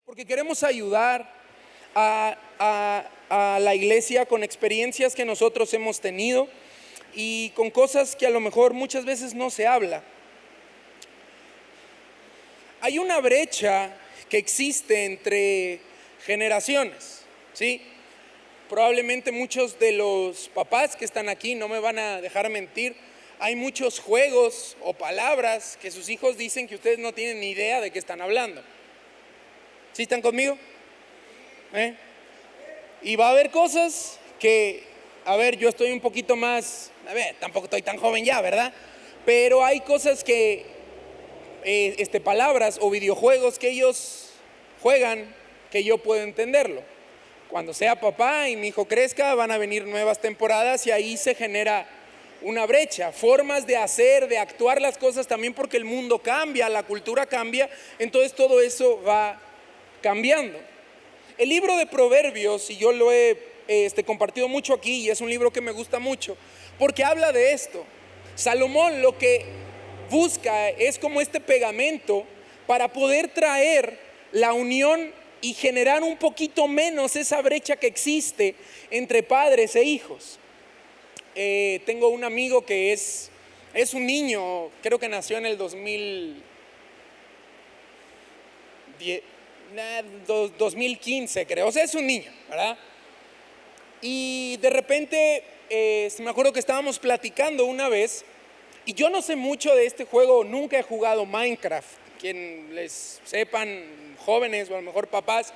Porque queremos ayudar a la iglesia con experiencias que nosotros hemos tenido y con cosas que a lo mejor muchas veces no se habla. Hay una brecha que existe entre generaciones, ¿sí? Probablemente muchos de los papás que están aquí no me van a dejar mentir. Hay muchos juegos o palabras que sus hijos dicen que ustedes no tienen ni idea de qué están hablando. ¿Sí están conmigo? Y va a haber cosas que, yo estoy un poquito más, tampoco estoy tan joven ya, ¿verdad? Pero hay cosas que, palabras o videojuegos que ellos juegan que yo puedo entenderlo. Cuando sea papá y mi hijo crezca, van a venir nuevas temporadas y ahí se genera una brecha, formas de hacer, de actuar las cosas también, porque el mundo cambia, la cultura cambia, entonces todo eso va cambiando. El libro de Proverbios, y yo lo he compartido mucho aquí, y es un libro que me gusta mucho, porque habla de esto. Salomón lo que busca es como este pegamento para poder traer la unión y generar un poquito menos esa brecha que existe entre padres e hijos. Tengo un amigo que es un niño, creo que nació en el 2015, creo, o sea, es un niño, ¿verdad? Y de repente, me acuerdo que estábamos platicando una vez, y yo no sé mucho de este juego, nunca he jugado Minecraft. Quien les sepan, jóvenes o a lo mejor papás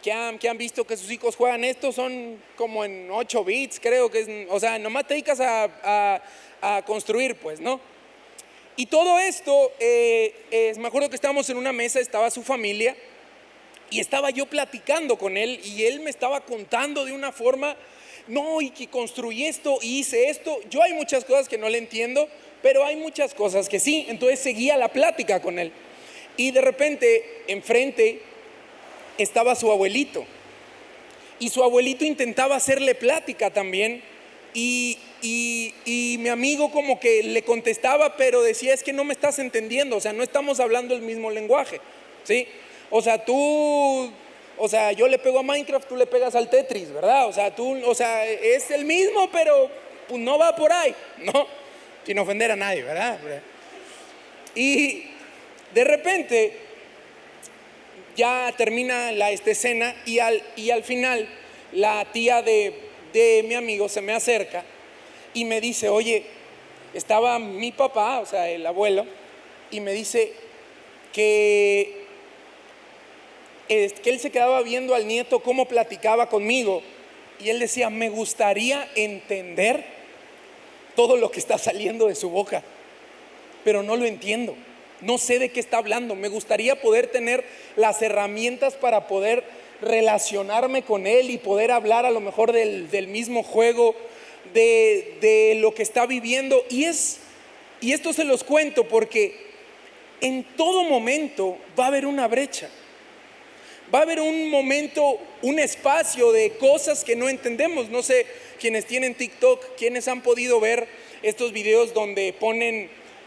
que han visto que sus hijos juegan esto, son como en 8 bits, creo que es, o sea, nomás te dedicas a construir, pues, ¿no? Y todo esto, me acuerdo que estábamos en una mesa, estaba su familia, y estaba yo platicando con él, y él me estaba contando de una forma, no, y que construí esto, y hice esto. Yo hay muchas cosas que no le entiendo, pero hay muchas cosas que sí. Entonces seguía la plática con él. Y de repente, enfrente, estaba su abuelito. Y su abuelito intentaba hacerle plática también. Y mi amigo como que le contestaba, pero decía, es que no me estás entendiendo. O sea, no estamos hablando el mismo lenguaje, ¿sí? O sea, yo le pego a Minecraft, tú le pegas al Tetris, ¿verdad? O sea, es el mismo, pero pues no va por ahí, ¿no? Sin ofender a nadie, ¿verdad? Y de repente ya termina esta escena y al final la tía de mi amigo se me acerca y me dice, oye, estaba mi papá, o sea, el abuelo, y me dice que él se quedaba viendo al nieto cómo platicaba conmigo, y él decía, me gustaría entender todo lo que está saliendo de su boca, pero no lo entiendo, no sé de qué está hablando. Me gustaría poder tener las herramientas para poder relacionarme con él y poder hablar a lo mejor del mismo juego, de lo que está viviendo. Y esto se los cuento porque en todo momento va a haber una brecha. Va a haber un momento, un espacio de cosas que no entendemos. No sé, quienes tienen TikTok, quienes han podido ver estos videos donde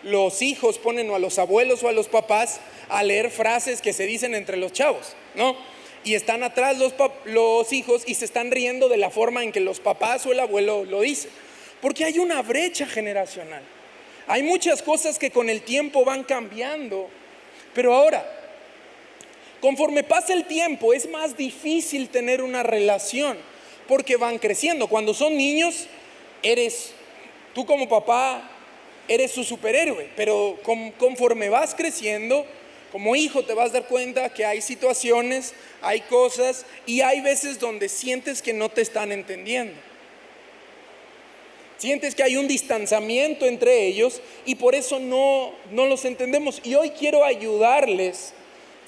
los hijos ponen o a los abuelos o a los papás a leer frases que se dicen entre los chavos, ¿no? Y están atrás los hijos y se están riendo de la forma en que los papás o el abuelo lo dicen. Porque hay una brecha generacional. Hay muchas cosas que con el tiempo van cambiando, pero ahora, conforme pasa el tiempo, es más difícil tener una relación porque van creciendo. Cuando son niños, tú como papá, eres su superhéroe, pero conforme vas creciendo, como hijo te vas a dar cuenta que hay situaciones, hay cosas y hay veces donde sientes que no te están entendiendo. Sientes que hay un distanciamiento entre ellos y por eso no los entendemos. Y hoy quiero ayudarles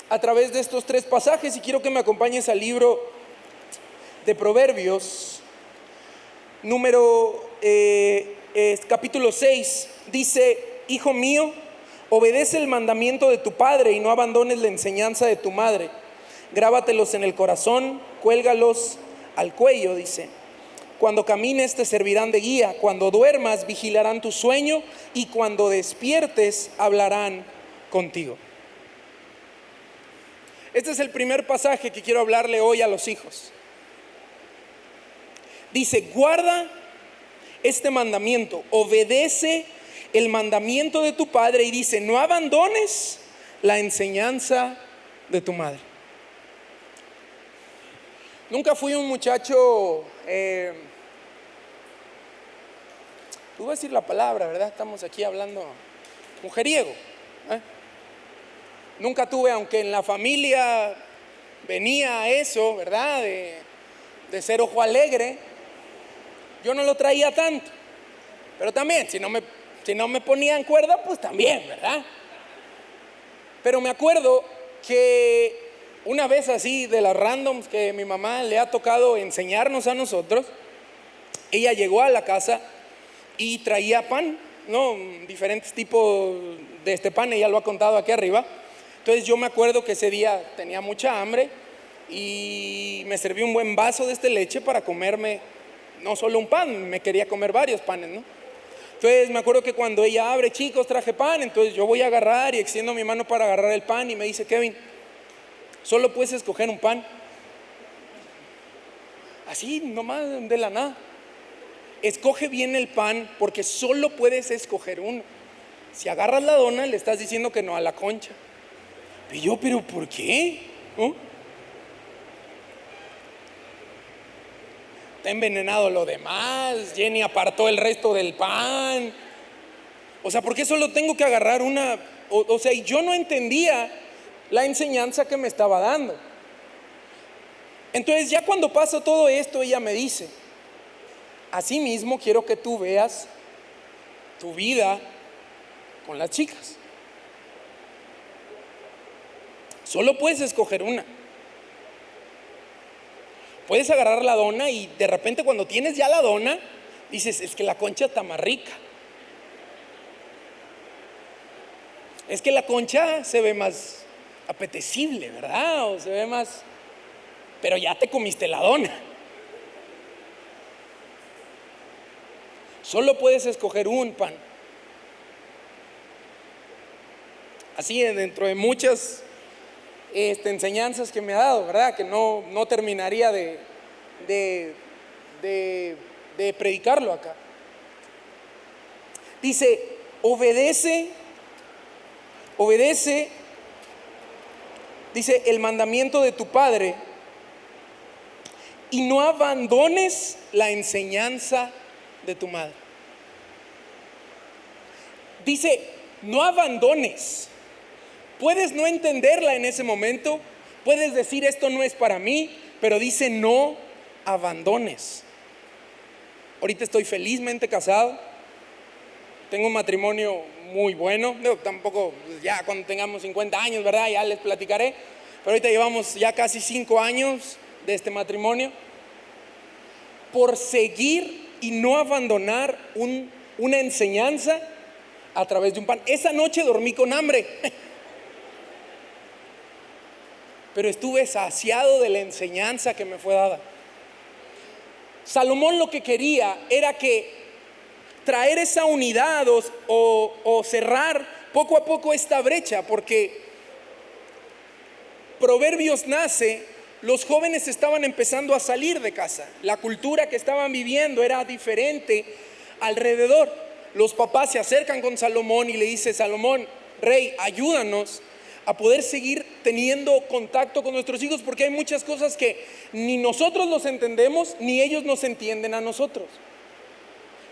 a través de estos 3 pasajes, y quiero que me acompañes al libro de Proverbios, capítulo 6, dice, hijo mío, obedece el mandamiento de tu padre y no abandones la enseñanza de tu madre. Grábatelos en el corazón, cuélgalos al cuello, dice. Cuando camines te servirán de guía, cuando duermas vigilarán tu sueño y cuando despiertes hablarán contigo. Este es el primer pasaje que quiero hablarle hoy a los hijos. Dice, guarda este mandamiento, obedece el mandamiento de tu padre, y dice, no abandones la enseñanza de tu madre. Nunca fui un muchacho, voy a decir la palabra, ¿verdad? Estamos aquí hablando mujeriego. Nunca tuve, aunque en la familia venía eso, ¿verdad? De ser ojo alegre, yo no lo traía tanto. Pero también, si no me ponía en cuerda, pues también, ¿verdad? Pero me acuerdo que una vez así, de las randoms que mi mamá le ha tocado enseñarnos a nosotros, ella llegó a la casa y traía pan, ¿no? Diferentes tipos de este pan, ella lo ha contado aquí arriba. Entonces yo me acuerdo que ese día tenía mucha hambre y me serví un buen vaso de leche para comerme no solo un pan, me quería comer varios panes, ¿no? Entonces me acuerdo que cuando ella abre, chicos, traje pan, entonces yo voy a agarrar y extiendo mi mano para agarrar el pan y me dice, Kevin, solo puedes escoger un pan. Así nomás de la nada. Escoge bien el pan porque solo puedes escoger uno. Si agarras la dona, le estás diciendo que no a la concha. Y yo, ¿pero por qué? ¿No? Está envenenado lo demás. Jenny apartó el resto del pan. O sea, ¿por qué solo tengo que agarrar una? O sea, y yo no entendía la enseñanza que me estaba dando. Entonces ya cuando pasó todo esto, ella me dice, asimismo quiero que tú veas tu vida con las chicas. Solo puedes escoger una. Puedes agarrar la dona y de repente cuando tienes ya la dona, dices, es que la concha está más rica. Es que la concha se ve más apetecible, ¿verdad? O se ve más... Pero ya te comiste la dona. Solo puedes escoger un pan. Así dentro de muchas enseñanzas que me ha dado, ¿verdad? Que no terminaría de predicarlo acá. Dice, obedece, dice, el mandamiento de tu padre y no abandones la enseñanza de tu madre. Dice, no abandones. Puedes no entenderla en ese momento, puedes decir esto no es para mí, pero dice no abandones. Ahorita estoy felizmente casado, tengo un matrimonio muy bueno, no, tampoco ya cuando tengamos 50 años, ¿verdad? Ya les platicaré, pero ahorita llevamos ya casi 5 años de este matrimonio, por seguir y no abandonar una enseñanza a través de un pan. Esa noche dormí con hambre, pero estuve saciado de la enseñanza que me fue dada. Salomón lo que quería era que traer esa unidad o cerrar poco a poco esta brecha, porque Proverbios nace, los jóvenes estaban empezando a salir de casa, la cultura que estaban viviendo era diferente alrededor. Los papás se acercan con Salomón y le dicen, Salomón, rey, ayúdanos a poder seguir teniendo contacto con nuestros hijos, porque hay muchas cosas que ni nosotros los entendemos, ni ellos nos entienden a nosotros.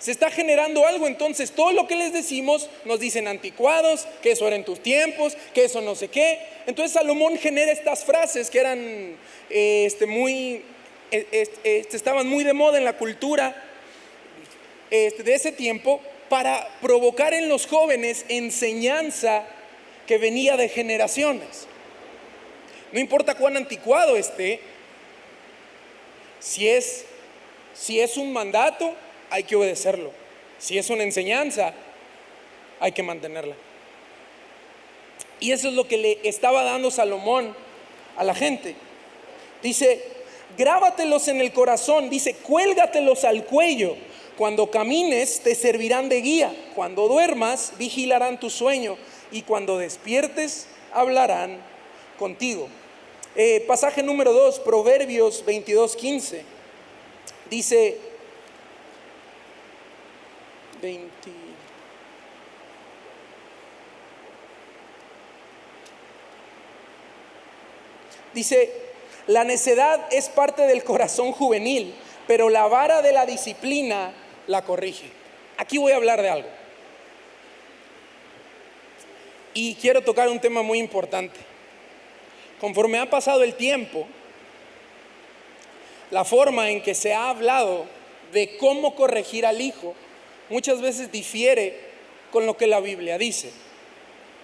Se está generando algo, entonces todo lo que les decimos nos dicen anticuados, que eso era en tus tiempos, que eso no sé qué. Entonces Salomón genera estas frases que eran estaban muy de moda en la cultura de ese tiempo, para provocar en los jóvenes enseñanza que venía de generaciones. No importa cuán anticuado esté, si es un mandato, hay que obedecerlo. Si es una enseñanza, hay que mantenerla. Y eso es lo que le estaba dando Salomón a la gente. Dice, grábatelos en el corazón, dice, cuélgatelos al cuello. Cuando camines te servirán de guía. Cuando duermas vigilarán tu sueño. Y cuando despiertes hablarán contigo. Pasaje número 2, Proverbios 22:15. Dice 20. Dice, la necedad es parte del corazón juvenil, pero la vara de la disciplina la corrige. Aquí voy a hablar de algo. Y quiero tocar un tema muy importante. Conforme ha pasado el tiempo, la forma en que se ha hablado de cómo corregir al hijo muchas veces difiere con lo que la Biblia dice.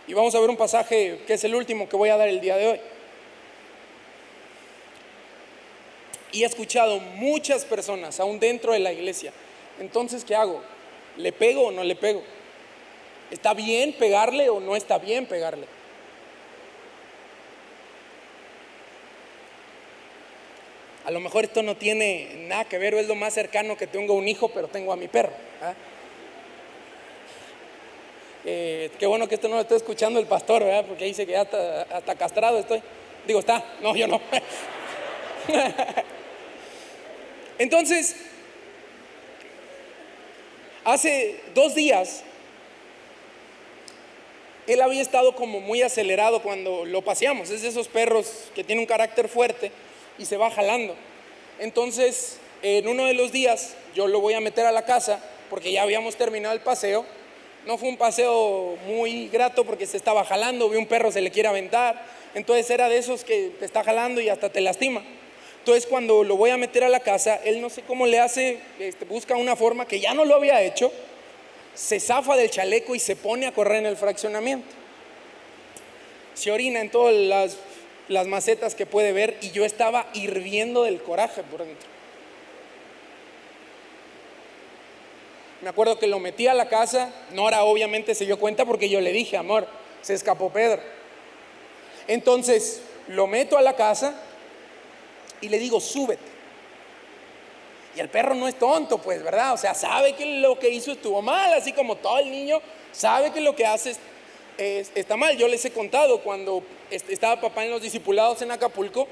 Y vamos a ver un pasaje que es el último que voy a dar el día de hoy. Y he escuchado muchas personas, aún dentro de la iglesia, entonces, ¿qué hago? ¿Le pego o no le pego? ¿Está bien pegarle o no está bien pegarle? A lo mejor esto no tiene nada que ver, o es lo más cercano que tengo a un hijo, pero tengo a mi perro. Qué bueno que esto no lo estoy escuchando el pastor, ¿verdad? Porque dice que ya hasta castrado estoy. Digo, está, no, yo no. Entonces, hace 2 días, él había estado como muy acelerado cuando lo paseamos. Es de esos perros que tienen un carácter fuerte y se va jalando. Entonces, en uno de los días, yo lo voy a meter a la casa porque ya habíamos terminado el paseo. No fue un paseo muy grato porque se estaba jalando, vi un perro, se le quiere aventar. Entonces era de esos que te está jalando y hasta te lastima. Entonces cuando lo voy a meter a la casa, él no sé cómo le hace, busca una forma que ya no lo había hecho, se zafa del chaleco y se pone a correr en el fraccionamiento. Se orina en todas las macetas que puede ver y yo estaba hirviendo del coraje por dentro. Me acuerdo que lo metí a la casa, Nora obviamente se dio cuenta porque yo le dije, amor, se escapó Pedro. Entonces lo meto a la casa y le digo, súbete. Y el perro no es tonto, pues, ¿verdad? O sea, sabe que lo que hizo estuvo mal, así como todo el niño sabe que lo que hace está mal. Yo les he contado cuando estaba papá en los discipulados en Acapulco,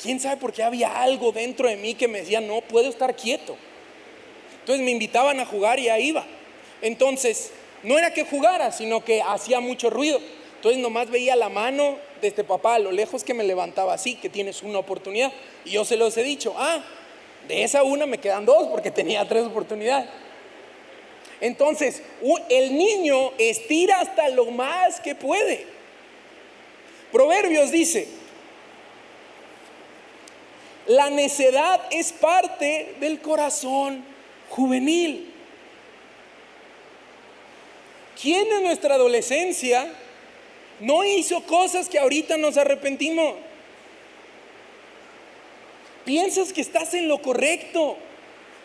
quién sabe por qué había algo dentro de mí que me decía, no puedo estar quieto. Entonces me invitaban a jugar y ahí iba. Entonces, no era que jugara, sino que hacía mucho ruido. Entonces nomás veía la mano de este papá a lo lejos que me levantaba así, que tienes una oportunidad. Y yo se los he dicho, de esa una me quedan 2 porque tenía 3 oportunidades. Entonces, el niño estira hasta lo más que puede. Proverbios dice, la necedad es parte del corazón juvenil. ¿Quién en nuestra adolescencia no hizo cosas que ahorita nos arrepentimos? Piensas que estás en lo correcto,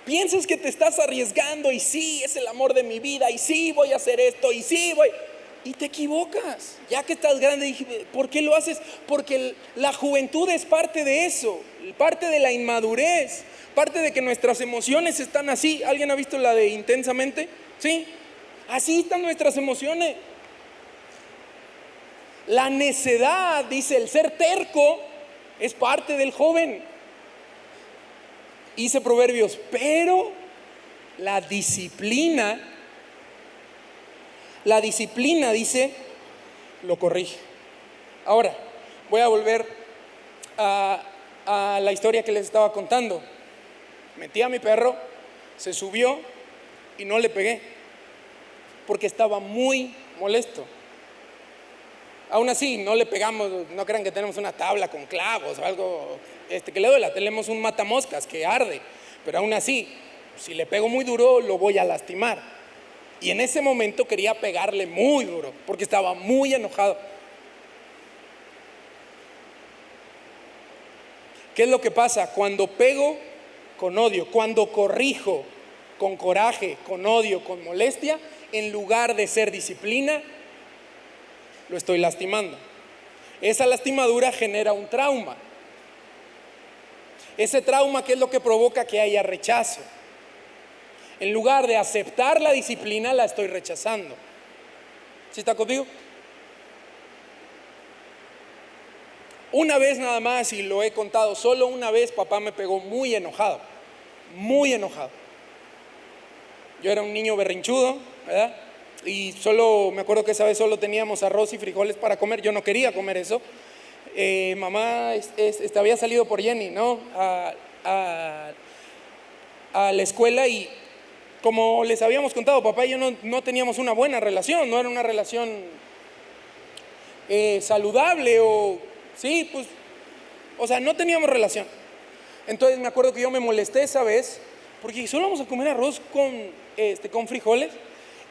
piensas que te estás arriesgando y sí, es el amor de mi vida y sí, voy a hacer esto y sí, y te equivocas. Ya que estás grande, dije, ¿por qué lo haces? Porque la juventud es parte de eso, parte de la inmadurez, parte de que nuestras emociones están así. ¿Alguien ha visto la de Intensamente? Sí, así están nuestras emociones. La necedad, dice, el ser terco es parte del joven. Dice Proverbios, pero la disciplina, dice, lo corrige. Ahora, voy a volver a la historia que les estaba contando. Metí a mi perro, se subió y no le pegué, porque estaba muy molesto. Aún así, no le pegamos, no crean que tenemos una tabla con clavos o algo que le duela, tenemos un matamoscas que arde, pero aún así, si le pego muy duro, lo voy a lastimar. Y en ese momento quería pegarle muy duro, porque estaba muy enojado. ¿Qué es lo que pasa? Cuando pego con odio, cuando corrijo con coraje, con odio, con molestia, en lugar de ser disciplina, lo estoy lastimando. Esa lastimadura genera un trauma. Ese trauma, ¿qué es lo que provoca? Que haya rechazo. En lugar de aceptar la disciplina, la estoy rechazando. ¿Sí está conmigo? Una vez nada más, y lo he contado, solo una vez papá me pegó muy enojado, muy enojado. Yo era un niño berrinchudo, ¿verdad? Y solo, me acuerdo que esa vez solo teníamos arroz y frijoles para comer, yo no quería comer eso. Mamá había salido por Jenny, ¿no? A la escuela, y como les habíamos contado, papá y yo no teníamos una buena relación, no era una relación saludable, sí, pues, o sea, no teníamos relación. Entonces me acuerdo que yo me molesté esa vez, porque solo vamos a comer arroz con frijoles,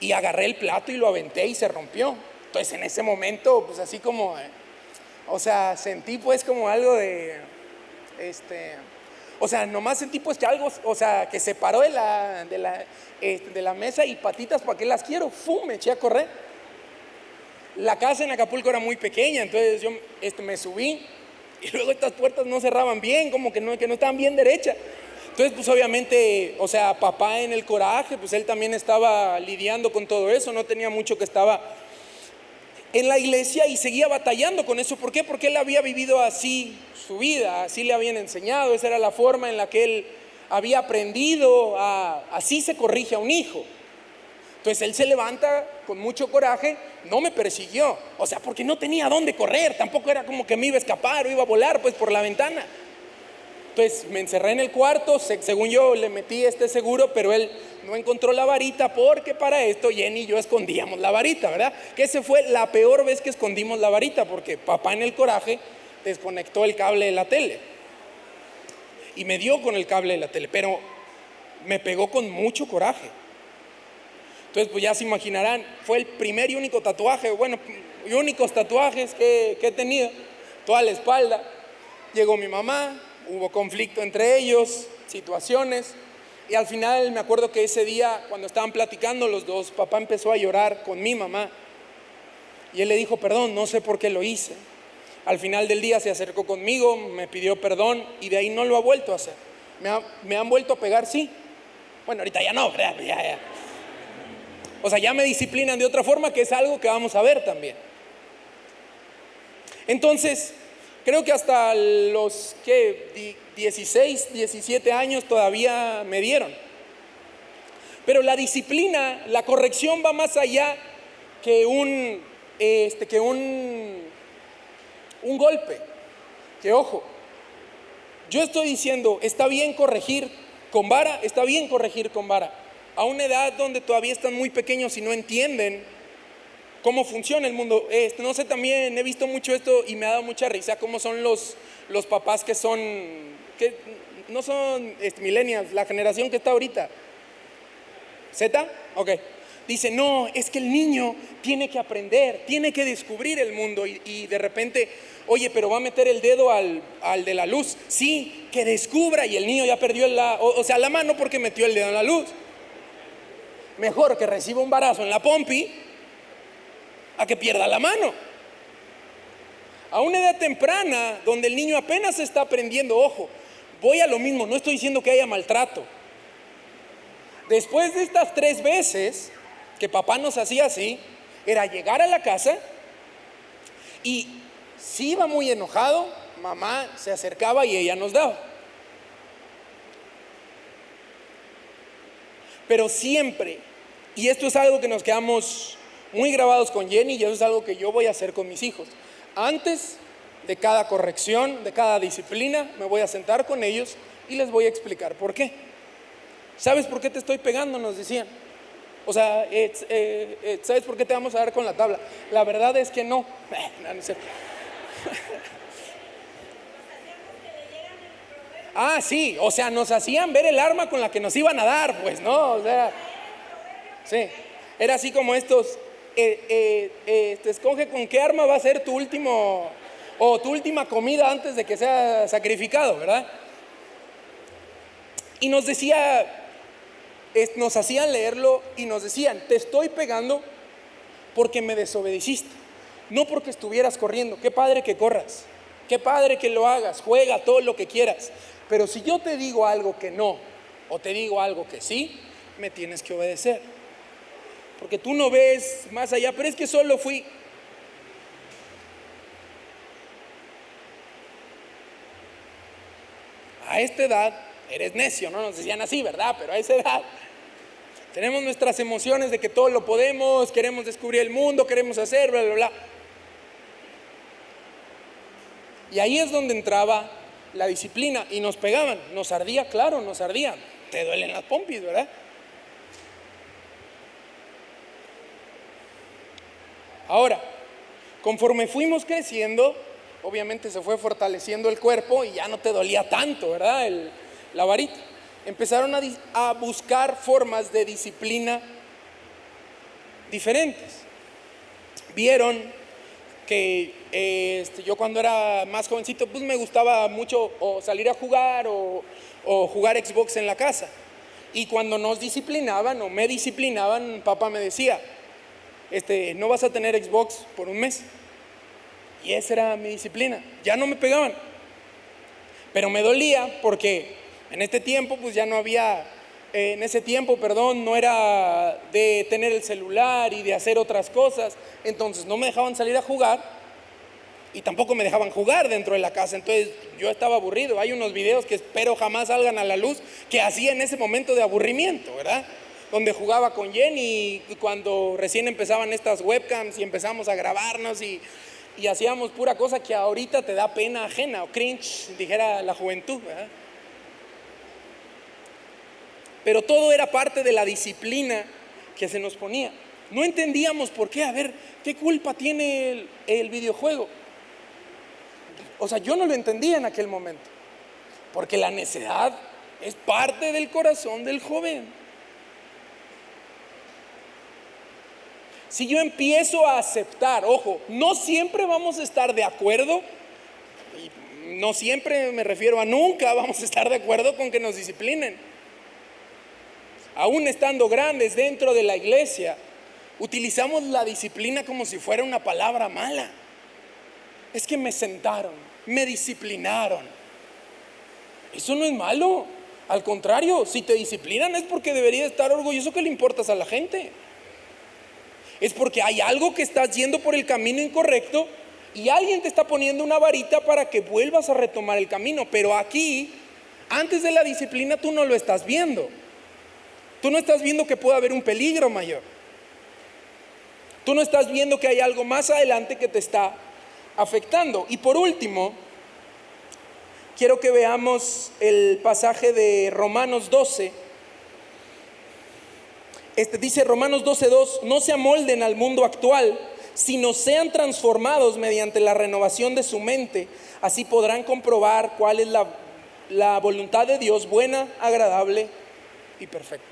y agarré el plato y lo aventé y se rompió. Entonces en ese momento, pues así como, o sea, sentí pues como algo o sea, nomás sentí pues que algo, o sea, que se paró de la mesa, y patitas, ¿para qué las quiero? ¡Fum! Me eché a correr. La casa en Acapulco era muy pequeña, entonces yo me subí, y luego estas puertas no cerraban bien, como que no estaban bien derechas. Entonces, pues obviamente, o sea, papá en el coraje, pues él también estaba lidiando con todo eso, no tenía mucho que estaba en la iglesia y seguía batallando con eso. ¿Por qué? Porque él había vivido así su vida, así le habían enseñado, esa era la forma en la que él había aprendido, así se corrige a un hijo. Entonces él se levanta con mucho coraje, no me persiguió, o sea, porque no tenía dónde correr, tampoco era como que me iba a escapar o iba a volar pues por la ventana. Entonces me encerré en el cuarto, según yo le metí seguro, pero él no encontró la varita, porque para esto Jenny y yo escondíamos la varita, ¿verdad? Que esa fue la peor vez que escondimos la varita, porque papá en el coraje desconectó el cable de la tele y me dio con el cable de la tele, pero me pegó con mucho coraje. Entonces pues ya se imaginarán, fue el primer y único tatuaje, bueno, y únicos tatuajes que he tenido, toda la espalda. Llegó mi mamá, hubo conflicto entre ellos, situaciones, y al final me acuerdo que ese día, cuando estaban platicando los dos, papá empezó a llorar con mi mamá, y él le dijo perdón, no sé por qué lo hice. Al final del día se acercó conmigo, me pidió perdón, y de ahí no lo ha vuelto a hacer. Me han vuelto a pegar, sí. Bueno, ahorita ya no, ya. O sea, ya me disciplinan de otra forma, que es algo que vamos a ver también. Entonces, creo que hasta los 16, 17 años todavía me dieron. Pero la disciplina, la corrección va más allá que un golpe. Que ojo, yo estoy diciendo, está bien corregir con vara, está bien corregir con vara. A una edad donde todavía están muy pequeños y no entienden cómo funciona el mundo. No sé, también he visto mucho esto y me ha dado mucha risa cómo son los papás que no son millennials, la generación que está ahorita. ¿Z? Ok. Dice, no, es que el niño tiene que aprender, tiene que descubrir el mundo, y de repente, oye, pero va a meter el dedo al de la luz. Sí, que descubra, y el niño ya perdió la mano porque metió el dedo en la luz. Mejor que reciba un barazo en la pompi a que pierda la mano. A una edad temprana, donde el niño apenas está aprendiendo, ojo, voy a lo mismo, no estoy diciendo que haya maltrato. Después de estas 3 veces que papá nos hacía así, era llegar a la casa y si iba muy enojado, mamá se acercaba y ella nos daba. Pero siempre, y esto es algo que nos quedamos muy grabados con Jenny, y eso es algo que yo voy a hacer con mis hijos. Antes de cada corrección, de cada disciplina, me voy a sentar con ellos y les voy a explicar por qué. ¿Sabes por qué te estoy pegando?, nos decían. O sea, ¿sabes por qué te vamos a dar con la tabla? La verdad es que no. No es cierto. Ah, sí, o sea, nos hacían ver el arma con la que nos iban a dar, pues, ¿no? O sea, sí, era así como estos, escoge con qué arma va a ser tu última comida antes de que sea sacrificado, ¿verdad? Y nos hacían leerlo y nos decían, te estoy pegando porque me desobedeciste, no porque estuvieras corriendo. Qué padre que corras, qué padre que lo hagas, juega todo lo que quieras, pero si yo te digo algo que no, o te digo algo que sí, me tienes que obedecer, porque tú no ves más allá. Pero es que solo fui. a esta edad eres necio, no nos decían así, ¿verdad? Pero a esa edad tenemos nuestras emociones de que todo lo podemos, queremos descubrir el mundo, queremos hacer, bla, bla, bla. Y ahí es donde entraba la disciplina y nos pegaban, nos ardía, claro, nos ardía. Te duelen las pompis, ¿verdad? Ahora, conforme fuimos creciendo, obviamente se fue fortaleciendo el cuerpo y ya no te dolía tanto, ¿verdad? La varita. Empezaron a buscar formas de disciplina diferentes. Vieron que yo cuando era más jovencito, pues me gustaba mucho o salir a jugar o jugar Xbox en la casa. Y cuando nos disciplinaban o me disciplinaban, papá me decía, no vas a tener Xbox por un mes. Y esa era mi disciplina. Ya no me pegaban. Pero me dolía porque en ese tiempo, pues ya no había, no era de tener el celular y de hacer otras cosas. Entonces no me dejaban salir a jugar y tampoco me dejaban jugar dentro de la casa. Entonces yo estaba aburrido. Hay unos videos que espero jamás salgan a la luz que hacía en ese momento de aburrimiento, ¿verdad? Donde jugaba con Jenny cuando recién empezaban estas webcams y empezamos a grabarnos y hacíamos pura cosa que ahorita te da pena ajena o cringe, dijera la juventud, ¿verdad? Pero todo era parte de la disciplina que se nos ponía. No entendíamos por qué, a ver, ¿qué culpa tiene el videojuego? O sea, yo no lo entendía en aquel momento, porque la necedad es parte del corazón del joven. Si yo empiezo a aceptar, ojo, no siempre vamos a estar de acuerdo, y no siempre me refiero a nunca vamos a estar de acuerdo con que nos disciplinen. Aún estando grandes dentro de la iglesia, utilizamos la disciplina como si fuera una palabra mala. Es que me sentaron, me disciplinaron. Eso no es malo. Al contrario, si te disciplinan es porque deberías estar orgulloso que le importas a la gente. Es porque hay algo que estás yendo por el camino incorrecto y alguien te está poniendo una varita para que vuelvas a retomar el camino. Pero aquí, antes de la disciplina, tú no lo estás viendo. Tú no estás viendo que puede haber un peligro mayor. Tú no estás viendo que hay algo más adelante que te está afectando. Y por último, quiero que veamos el pasaje de Romanos 12. Dice Romanos 12:2, no se amolden al mundo actual, sino sean transformados mediante la renovación de su mente. Así podrán comprobar cuál es la voluntad de Dios, buena, agradable y perfecta.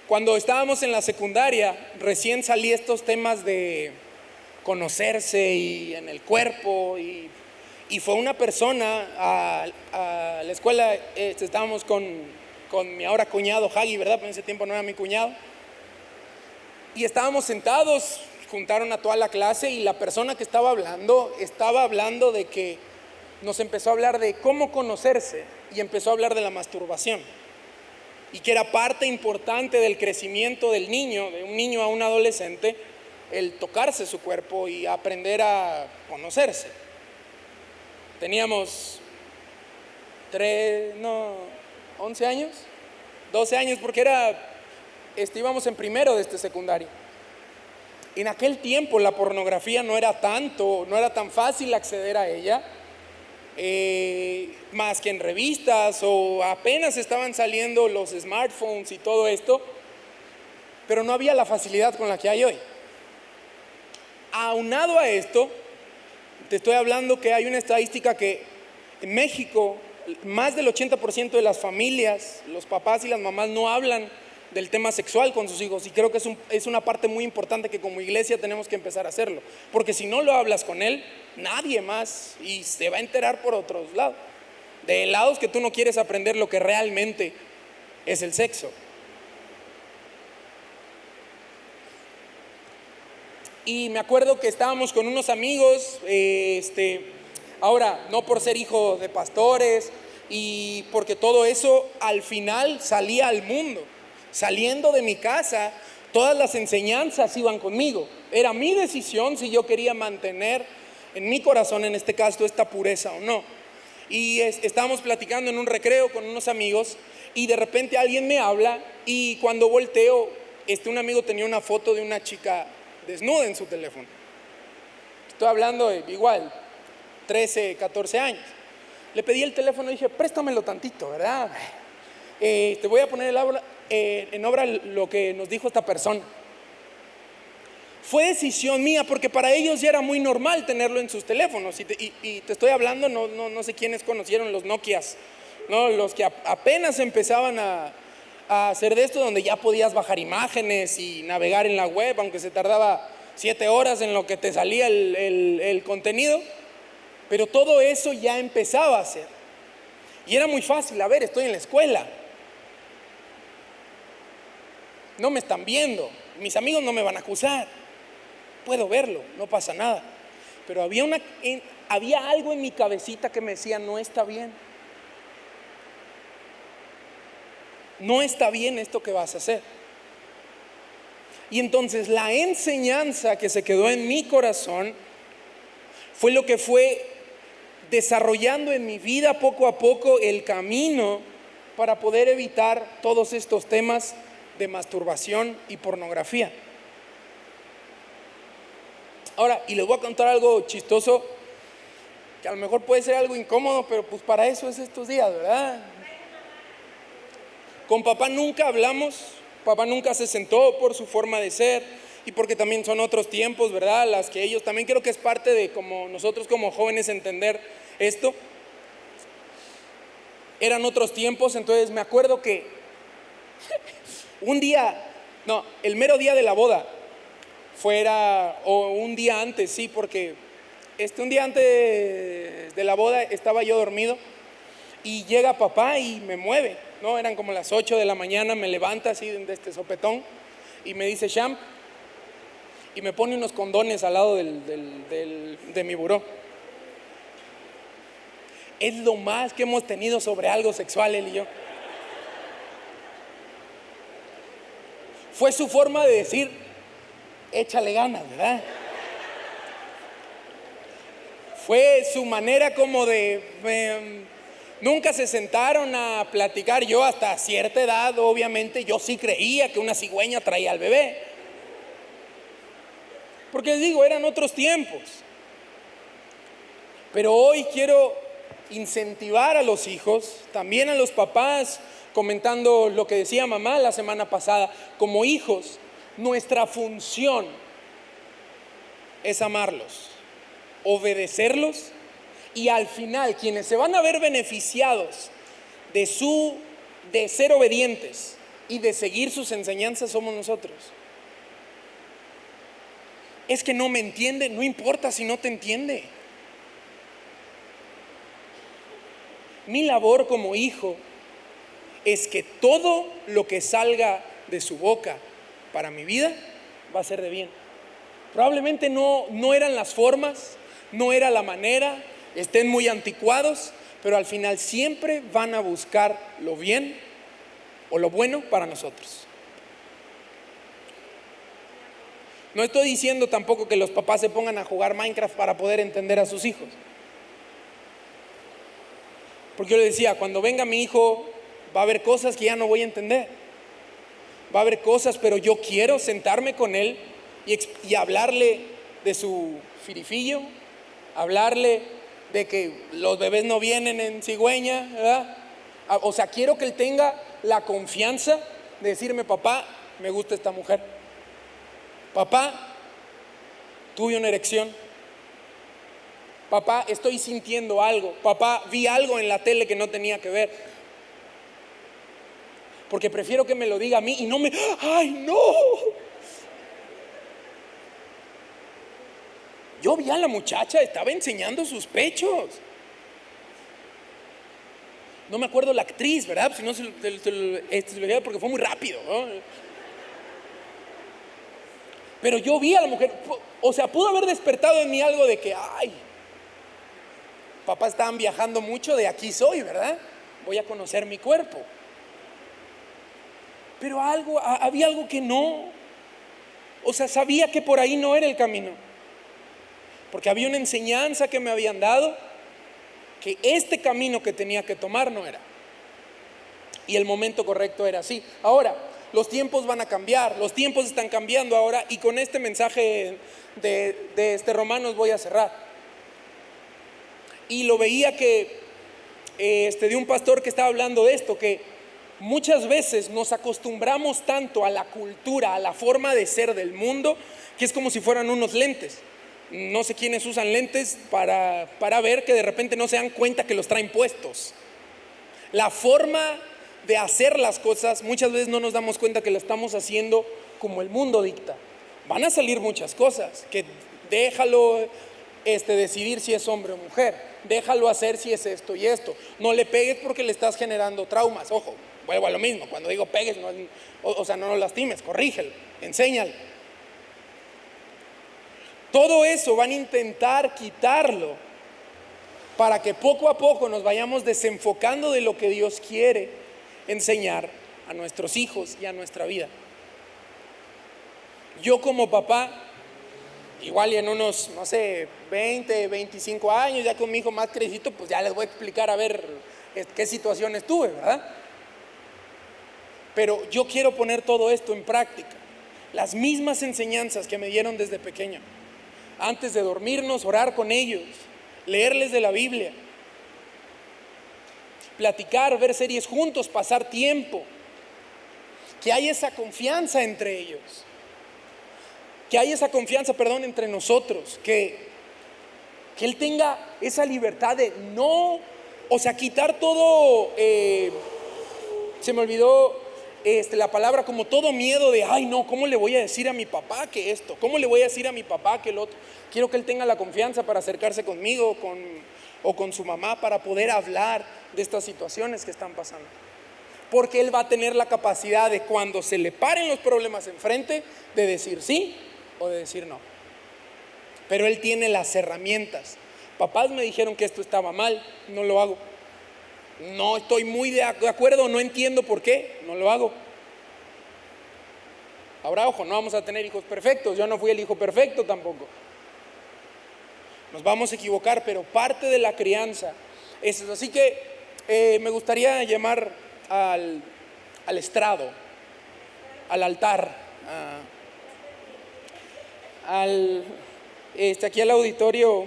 Cuando estábamos en la secundaria, recién salí estos temas de conocerse y en el cuerpo y fue una persona a la escuela, estábamos con mi ahora cuñado Hagi, ¿verdad? Pero en ese tiempo no era mi cuñado. Y estábamos sentados, juntaron a toda la clase y la persona que estaba hablando de que nos empezó a hablar de cómo conocerse y empezó a hablar de la masturbación. Y que era parte importante del crecimiento del niño, de un niño a un adolescente, el tocarse su cuerpo y aprender a conocerse. Teníamos 11 años, 12 años, porque íbamos en primero de secundaria. En aquel tiempo la pornografía no era tan fácil acceder a ella, más que en revistas o apenas estaban saliendo los smartphones y todo esto, pero no había la facilidad con la que hay hoy. Aunado a esto, te estoy hablando que hay una estadística que en México más del 80% de las familias, los papás y las mamás no hablan del tema sexual con sus hijos, y creo que es una parte muy importante que como iglesia tenemos que empezar a hacerlo, porque si no lo hablas con él, nadie más, y se va a enterar por otros lados, de lados que tú no quieres aprender lo que realmente es el sexo. Y me acuerdo que estábamos con unos amigos, ahora no por ser hijo de pastores y porque todo eso al final salía al mundo. Saliendo de mi casa, todas las enseñanzas iban conmigo. Era mi decisión si yo quería mantener en mi corazón, en este caso, esta pureza o no. y estábamos platicando en un recreo con unos amigos y de repente alguien me habla y cuando volteo, un amigo tenía una foto de una chica desnuda en su teléfono. Estoy hablando de igual, 13, 14 años. Le pedí el teléfono y dije, préstamelo tantito, ¿verdad? Te voy a poner en obra lo que nos dijo esta persona. Fue decisión mía porque para ellos ya era muy normal tenerlo en sus teléfonos. Y te estoy hablando, no sé quiénes conocieron los Nokias, ¿no? Los que apenas empezaban a hacer de esto, donde ya podías bajar imágenes y navegar en la web, aunque se tardaba 7 horas en lo que te salía el contenido. Pero todo eso ya empezaba a hacer. Y era muy fácil, a ver, estoy en la escuela. No me están viendo, mis amigos no me van a acusar. Puedo verlo, no pasa nada. Pero había algo en mi cabecita que me decía, no está bien. No está bien esto que vas a hacer. Y entonces la enseñanza que se quedó en mi corazón fue lo que fue desarrollando en mi vida poco a poco el camino para poder evitar todos estos temas de masturbación y pornografía. Ahora, y les voy a contar algo chistoso, que a lo mejor puede ser algo incómodo, pero pues para eso es estos días, ¿verdad? Con papá nunca hablamos, papá nunca se sentó por su forma de ser y porque también son otros tiempos, ¿verdad? Las que ellos, también creo que es parte de como nosotros como jóvenes entender esto. Eran otros tiempos, entonces me acuerdo que el mero día de la boda, o un día antes, sí, porque un día antes de la boda estaba yo dormido y llega papá y me mueve, ¿no? Eran como las 8 de la mañana, me levanta así de este sopetón y me dice champ, y me pone unos condones al lado de mi buró. Es lo más que hemos tenido sobre algo sexual él y yo. Fue su forma de decir, échale ganas, ¿verdad? Fue su manera como nunca se sentaron a platicar. Yo hasta cierta edad, obviamente, yo sí creía que una cigüeña traía al bebé. Porque les digo, eran otros tiempos. Pero hoy quiero incentivar a los hijos, también a los papás, comentando lo que decía mamá la semana pasada, como hijos, nuestra función es amarlos, obedecerlos y al final quienes se van a ver beneficiados de ser obedientes y de seguir sus enseñanzas somos nosotros. Es que no me entiende, no importa si no te entiende. Mi labor como hijo es que todo lo que salga de su boca para mi vida va a ser de bien. Probablemente no eran las formas, no era la manera, estén muy anticuados, pero al final siempre van a buscar lo bien o lo bueno para nosotros. No estoy diciendo tampoco que los papás se pongan a jugar Minecraft para poder entender a sus hijos. Porque yo le decía, cuando venga mi hijo, va a haber cosas que ya no voy a entender. Va a haber cosas, pero yo quiero sentarme con él y hablarle de su firifillo, hablarle de que los bebés no vienen en cigüeña, ¿verdad? O sea, quiero que él tenga la confianza de decirme, papá, me gusta esta mujer. Papá, tuve una erección. Papá, estoy sintiendo algo. Papá, vi algo en la tele que no tenía que ver. Porque prefiero que me lo diga a mí y no ¡ay, no! Yo vi a la muchacha, estaba enseñando sus pechos. No me acuerdo la actriz, ¿verdad? Si no se lo digo porque fue muy rápido, ¿no? Pero yo vi a la mujer, o sea, pudo haber despertado en mí algo de que, ay, papá estaban viajando mucho, de aquí soy, ¿verdad? Voy a conocer mi cuerpo. Pero había algo que no, o sea, sabía que por ahí no era el camino. Porque había una enseñanza que me habían dado, que este camino que tenía que tomar no era. Y el momento correcto era así. Ahora, los tiempos van a cambiar, los tiempos están cambiando ahora, y con este mensaje de Romanos voy a cerrar. Y lo veía que de un pastor que estaba hablando de esto, que muchas veces nos acostumbramos tanto a la cultura, a la forma de ser del mundo, que es como si fueran unos lentes. No sé quiénes usan lentes para ver, que de repente no se dan cuenta que los traen puestos. La forma de hacer las cosas, muchas veces no nos damos cuenta que la estamos haciendo como el mundo dicta. Van a salir muchas cosas, que déjalo decidir si es hombre o mujer, déjalo hacer si es esto y esto. No le pegues porque le estás generando traumas. Ojo, vuelvo a lo mismo, cuando digo pegues, no lo lastimes, corrígelo, enséñalo. Todo eso van a intentar quitarlo para que poco a poco nos vayamos desenfocando de lo que Dios quiere enseñar a nuestros hijos y a nuestra vida. Yo como papá, igual y en unos, 20, 25 años, ya con mi hijo más crecido, pues ya les voy a explicar a ver qué situaciones tuve, ¿verdad? Pero yo quiero poner todo esto en práctica. Las mismas enseñanzas que me dieron desde pequeño. Antes de dormirnos, orar con ellos, leerles de la Biblia, platicar, ver series juntos, pasar tiempo. Que hay esa confianza entre ellos. Que hay esa confianza, entre nosotros. Que Él tenga esa libertad de no, quitar todo, se me olvidó la palabra, como todo miedo de, ay no, ¿cómo le voy a decir a mi papá que esto? ¿Cómo le voy a decir a mi papá que el otro? Quiero que él tenga la confianza para acercarse conmigo o con su mamá para poder hablar de estas situaciones que están pasando. Porque él va a tener la capacidad de, cuando se le paren los problemas enfrente, de decir sí o de decir no. Pero él tiene las herramientas. Papás me dijeron que esto estaba mal, no lo hago. No estoy muy de acuerdo, no entiendo por qué, no lo hago. Ahora, ojo, no vamos a tener hijos perfectos, yo no fui el hijo perfecto tampoco. Nos vamos a equivocar, pero parte de la crianza es eso. Así que me gustaría llamar al estrado, al altar, aquí al auditorio,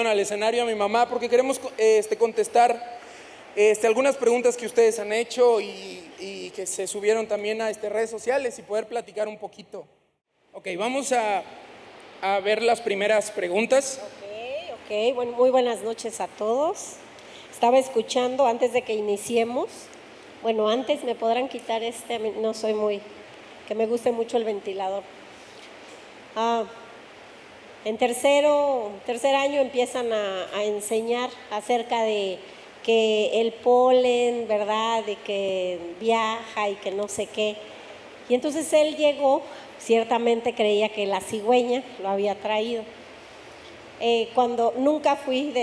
al escenario, a mi mamá, porque queremos contestar algunas preguntas que ustedes han hecho y que se subieron también a redes sociales, y poder platicar un poquito. Ok, vamos a ver las primeras preguntas. Ok, bueno, muy buenas noches a todos. Estaba escuchando antes de que iniciemos. Bueno, antes me podrán quitar no soy que me guste mucho el ventilador. En tercer año empiezan a enseñar acerca de que el polen, ¿verdad?, de que viaja y que no sé qué. Y entonces él llegó, ciertamente creía que la cigüeña lo había traído. Cuando nunca fui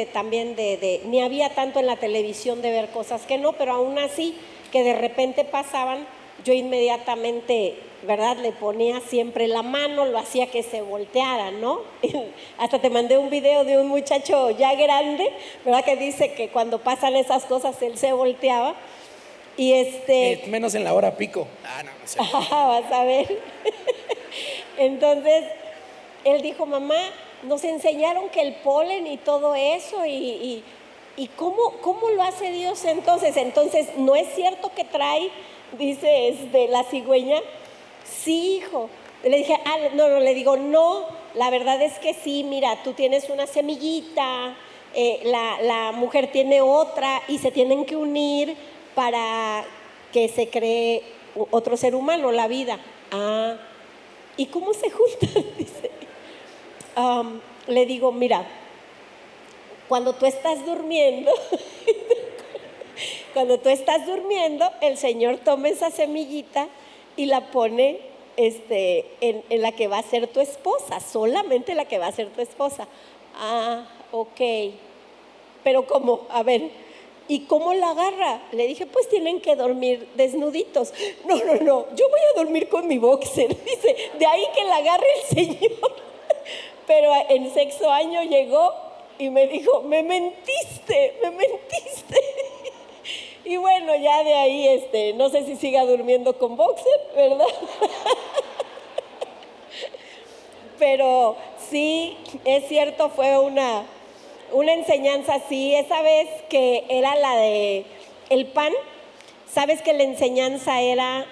ni había tanto en la televisión de ver cosas que no, pero aún así, que de repente pasaban, yo inmediatamente, ¿verdad?, le ponía siempre la mano, lo hacía que se volteara, ¿no? Hasta te mandé un video de un muchacho ya grande, ¿verdad?, que dice que cuando pasan esas cosas él se volteaba. Y menos en la hora pico. No sé. Vas a ver. Entonces, él dijo, mamá, nos enseñaron que el polen y todo eso, y ¿cómo lo hace Dios entonces? Entonces, ¿no es cierto que trae, dice, la cigüeña? Sí, hijo. Le dije, no, le digo, no, la verdad es que sí, mira, tú tienes una semillita, la mujer tiene otra, y se tienen que unir para que se cree otro ser humano, la vida. ¿Y cómo se juntan? Dice. Le digo, mira, cuando tú estás durmiendo, el Señor toma esa semillita y la pone en la que va a ser tu esposa, solamente la que va a ser tu esposa. Ok, pero ¿cómo? A ver, ¿y cómo la agarra? Le dije, pues tienen que dormir desnuditos. No, yo voy a dormir con mi boxer. Dice, de ahí que la agarre el Señor. Pero en sexto año llegó y me dijo, me mentiste, me mentiste. Y bueno, ya de ahí, no sé si siga durmiendo con boxer, ¿verdad? Pero sí, es cierto, fue una enseñanza así. Esa vez que era la de el pan, sabes que la enseñanza era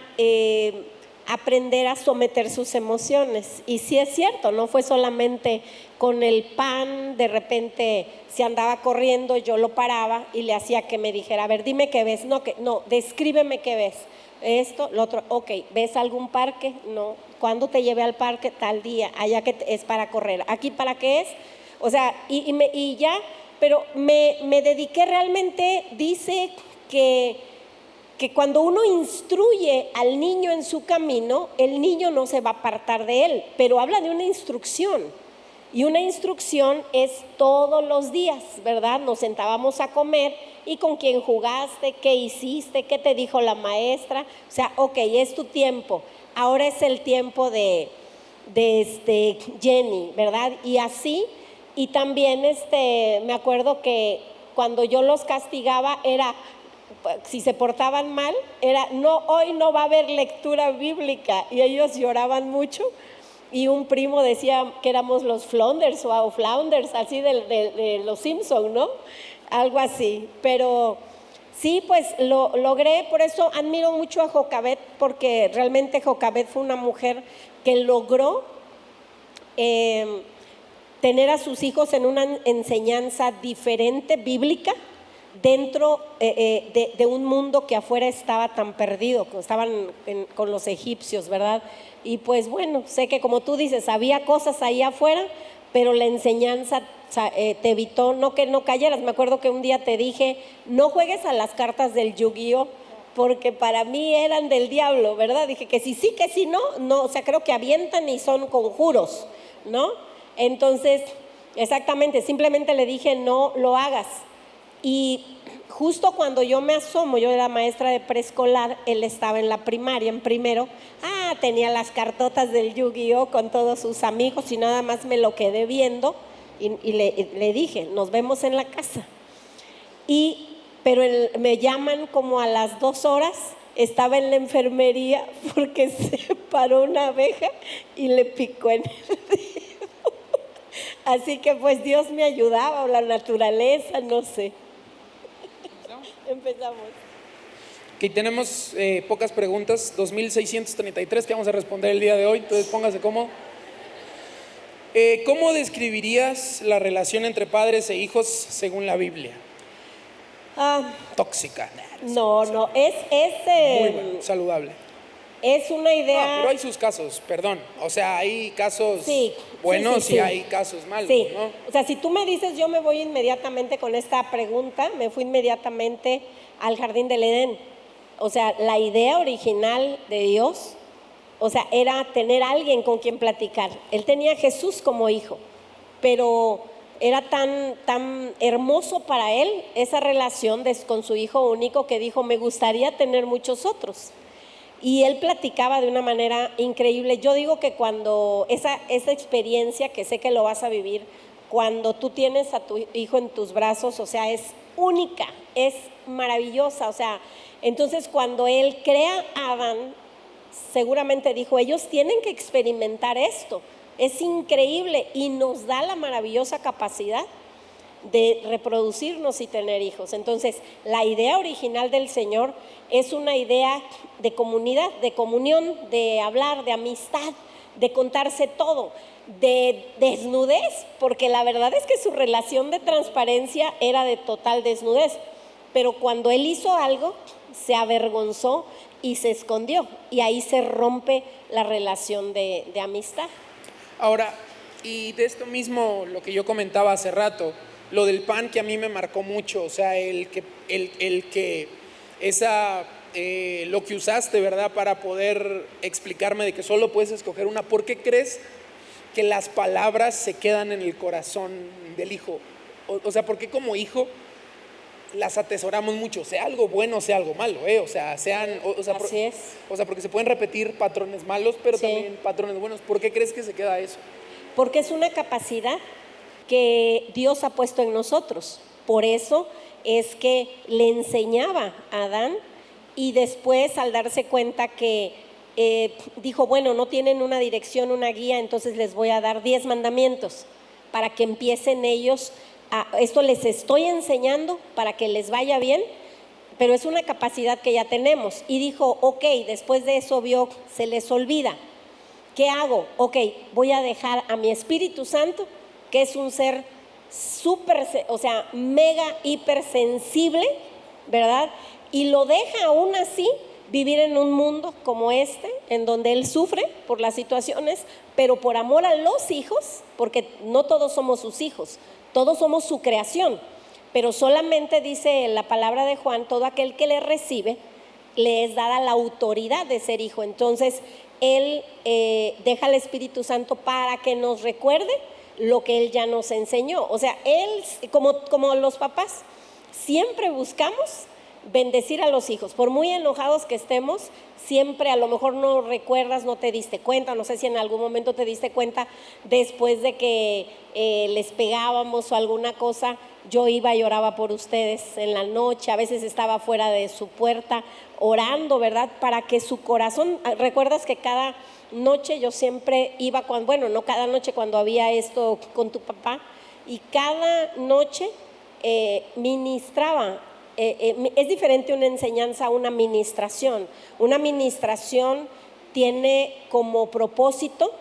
aprender a someter sus emociones. Y sí es cierto, no fue solamente con el pan, de repente si andaba corriendo yo lo paraba y le hacía que me dijera, a ver, dime qué ves, no, descríbeme qué ves, esto, lo otro, ok, ¿ves algún parque? No, ¿cuándo te llevé al parque? Tal día, allá que es para correr, ¿aquí para qué es? O sea, y ya, pero me dediqué realmente, dice que cuando uno instruye al niño en su camino, el niño no se va a apartar de él, pero habla de una instrucción. Y una instrucción es todos los días, ¿verdad? Nos sentábamos a comer y con quién jugaste, qué hiciste, qué te dijo la maestra. O sea, ok, es tu tiempo. Ahora es el tiempo de Jenny, ¿verdad? Y así, y también me acuerdo que cuando yo los castigaba era, si se portaban mal, era, no, hoy no va a haber lectura bíblica, y ellos lloraban mucho. Y un primo decía que éramos los Flounders o Flounders, así de los Simpson, ¿no? Algo así. Pero sí, pues lo logré. Por eso admiro mucho a Jocabet, porque realmente Jocabet fue una mujer que logró tener a sus hijos en una enseñanza diferente, bíblica, dentro de un mundo que afuera estaba tan perdido, estaban con los egipcios, ¿verdad? Y pues bueno, sé que como tú dices, había cosas ahí afuera, pero la enseñanza te evitó, no que no cayeras. Me acuerdo que un día te dije, no juegues a las cartas del Yu-Gi-Oh, porque para mí eran del diablo, ¿verdad? Dije que sí, que sí, no, o sea, creo que avientan y son conjuros, ¿no? Entonces, exactamente, simplemente le dije, no lo hagas. Y justo cuando yo me asomo, yo era maestra de preescolar, él estaba en la primaria, en primero, tenía las cartotas del Yu-Gi-Oh con todos sus amigos y nada más me lo quedé viendo y le dije, nos vemos en la casa. Pero me llaman como a las 2 horas, estaba en la enfermería porque se paró una abeja y le picó en el dedo. Así que pues Dios me ayudaba, o la naturaleza, no sé. Empezamos. Ok, tenemos pocas preguntas, 2633 que vamos a responder el día de hoy, entonces póngase cómodo. ¿Cómo describirías la relación entre padres e hijos según la Biblia? Tóxica. No, es muy bueno, saludable. Es una idea. Pero hay sus casos, perdón. O sea, hay casos buenos y hay casos malos, ¿no? O sea, si tú me dices, yo me voy inmediatamente con esta pregunta, me fui inmediatamente al jardín del Edén. O sea, la idea original de Dios, o sea, era tener a alguien con quien platicar. Él tenía a Jesús como hijo, pero era tan hermoso para él esa relación con su hijo único que dijo, me gustaría tener muchos otros. Y él platicaba de una manera increíble. Yo digo que cuando esa experiencia, que sé que lo vas a vivir, cuando tú tienes a tu hijo en tus brazos, o sea, es única, es maravillosa. O sea, entonces cuando él crea a Adán, seguramente dijo, ellos tienen que experimentar esto. Es increíble y nos da la maravillosa capacidad de reproducirnos y tener hijos. Entonces, la idea original del Señor es una idea de comunidad, de comunión, de hablar, de amistad, de contarse todo, de desnudez, porque la verdad es que su relación de transparencia era de total desnudez, pero cuando él hizo algo, se avergonzó y se escondió, y ahí se rompe la relación de amistad. Ahora, y de esto mismo, lo que yo comentaba hace rato, lo del pan que a mí me marcó mucho, o sea, lo que usaste, ¿verdad? Para poder explicarme de que solo puedes escoger una. ¿Por qué crees que las palabras se quedan en el corazón del hijo? O sea, ¿por qué como hijo las atesoramos mucho? Sea algo bueno, sea algo malo, O sea, Así es. O sea, porque se pueden repetir patrones malos, pero también patrones buenos. ¿Por qué crees que se queda eso? Porque es una capacidad que Dios ha puesto en nosotros. Por eso es que le enseñaba a Adán y después al darse cuenta que dijo, bueno, no tienen una dirección, una guía, entonces les voy a dar 10 mandamientos para que empiecen ellos esto les estoy enseñando para que les vaya bien, pero es una capacidad que ya tenemos. Y dijo, ok, después de eso vio, se les olvida. ¿Qué hago? Ok, voy a dejar a mi Espíritu Santo, que es un ser súper, o sea, mega, hipersensible, ¿verdad? Y lo deja aún así vivir en un mundo como este, en donde él sufre por las situaciones, pero por amor a los hijos, porque no todos somos sus hijos, todos somos su creación, pero solamente dice la palabra de Juan, todo aquel que le recibe, le es dada la autoridad de ser hijo. Entonces, él deja al Espíritu Santo para que nos recuerde lo que él ya nos enseñó. O sea, él, como los papás, siempre buscamos bendecir a los hijos, por muy enojados que estemos, siempre a lo mejor no recuerdas, no te diste cuenta, no sé si en algún momento te diste cuenta después de que les pegábamos o alguna cosa, yo iba y oraba por ustedes en la noche, a veces estaba fuera de su puerta orando, ¿verdad? Para que su corazón, recuerdas que cada noche yo siempre iba, bueno, no cada noche cuando había esto con tu papá, y cada noche ministraba. Es diferente una enseñanza a una ministración. Una ministración tiene como propósito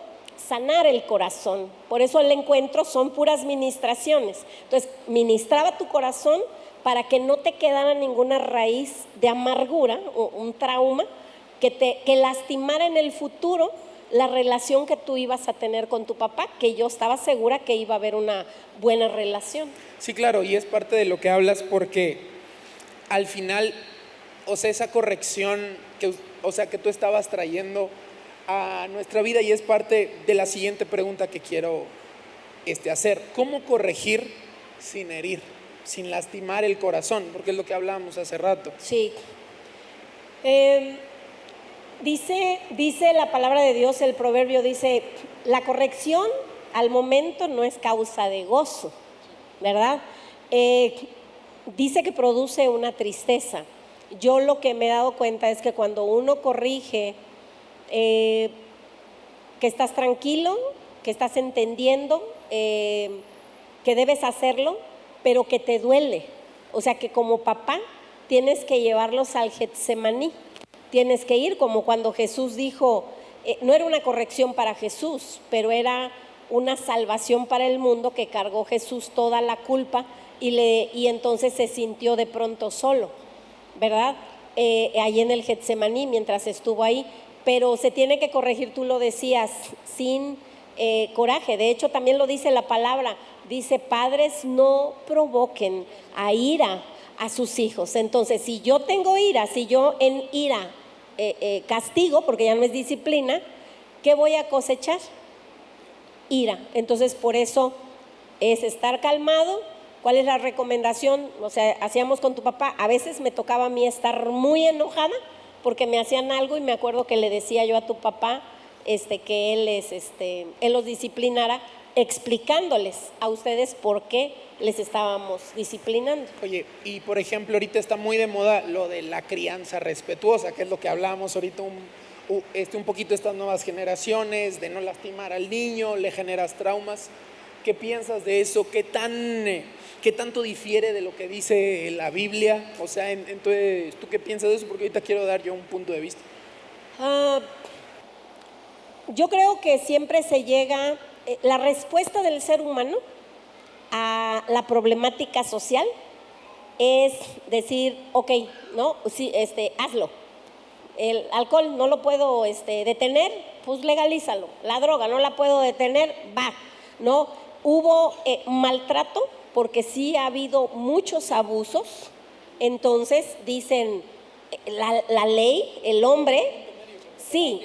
sanar el corazón. Por eso el encuentro son puras ministraciones. Entonces, ministraba tu corazón para que no te quedara ninguna raíz de amargura o un trauma que lastimara en el futuro la relación que tú ibas a tener con tu papá, que yo estaba segura que iba a haber una buena relación. Sí, claro, y es parte de lo que hablas porque al final, o sea, esa corrección que tú estabas trayendo a nuestra vida, y es parte de la siguiente pregunta que quiero hacer. ¿Cómo corregir sin herir, sin lastimar el corazón? Porque es lo que hablábamos hace rato. Sí. Dice la palabra de Dios, el proverbio dice, la corrección al momento no es causa de gozo, ¿verdad? Dice que produce una tristeza. Yo lo que me he dado cuenta es que cuando uno corrige, que estás tranquilo, que estás entendiendo, que debes hacerlo, pero que te duele. O sea que como papá tienes que llevarlos al Getsemaní. Tienes que ir como cuando Jesús dijo, no era una corrección para Jesús, pero era una salvación para el mundo, que cargó Jesús toda la culpa y entonces se sintió de pronto solo, ¿verdad? Ahí en el Getsemaní, mientras estuvo ahí, pero se tiene que corregir, tú lo decías, sin coraje. De hecho, también lo dice la palabra, dice, padres no provoquen a ira a sus hijos. Entonces, si yo tengo ira, si yo en ira castigo, porque ya no es disciplina, ¿qué voy a cosechar? Ira. Entonces, por eso es estar calmado. ¿Cuál es la recomendación? O sea, hacíamos con tu papá, a veces me tocaba a mí estar muy enojada porque me hacían algo, y me acuerdo que le decía yo a tu papá que él los disciplinara, explicándoles a ustedes por qué les estábamos disciplinando. Oye, y por ejemplo, ahorita está muy de moda lo de la crianza respetuosa, que es lo que hablábamos ahorita un poquito, estas nuevas generaciones, de no lastimar al niño, le generas traumas. ¿Qué piensas de eso? ¿Qué tanto difiere de lo que dice la Biblia? O sea, entonces, ¿tú qué piensas de eso? Porque ahorita quiero dar yo un punto de vista. Yo creo que siempre se llega, la respuesta del ser humano a la problemática social es decir, ok, ¿no? Sí, hazlo. El alcohol no lo puedo detener, pues legalízalo. La droga no la puedo detener, va, ¿no? Hubo maltrato, porque sí ha habido muchos abusos. Entonces dicen, la ley, el hombre, sí,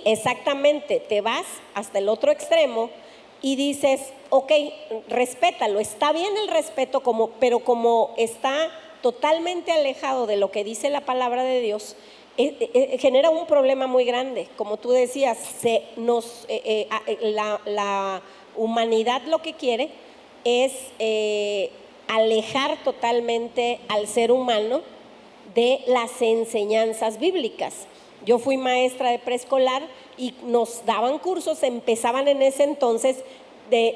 exactamente, te vas hasta el otro extremo y dices, ok, respétalo, está bien el respeto, pero como está totalmente alejado de lo que dice la palabra de Dios, genera un problema muy grande. Como tú decías, la humanidad lo que quiere es alejar totalmente al ser humano de las enseñanzas bíblicas. Yo fui maestra de preescolar y nos daban cursos, empezaban en ese entonces,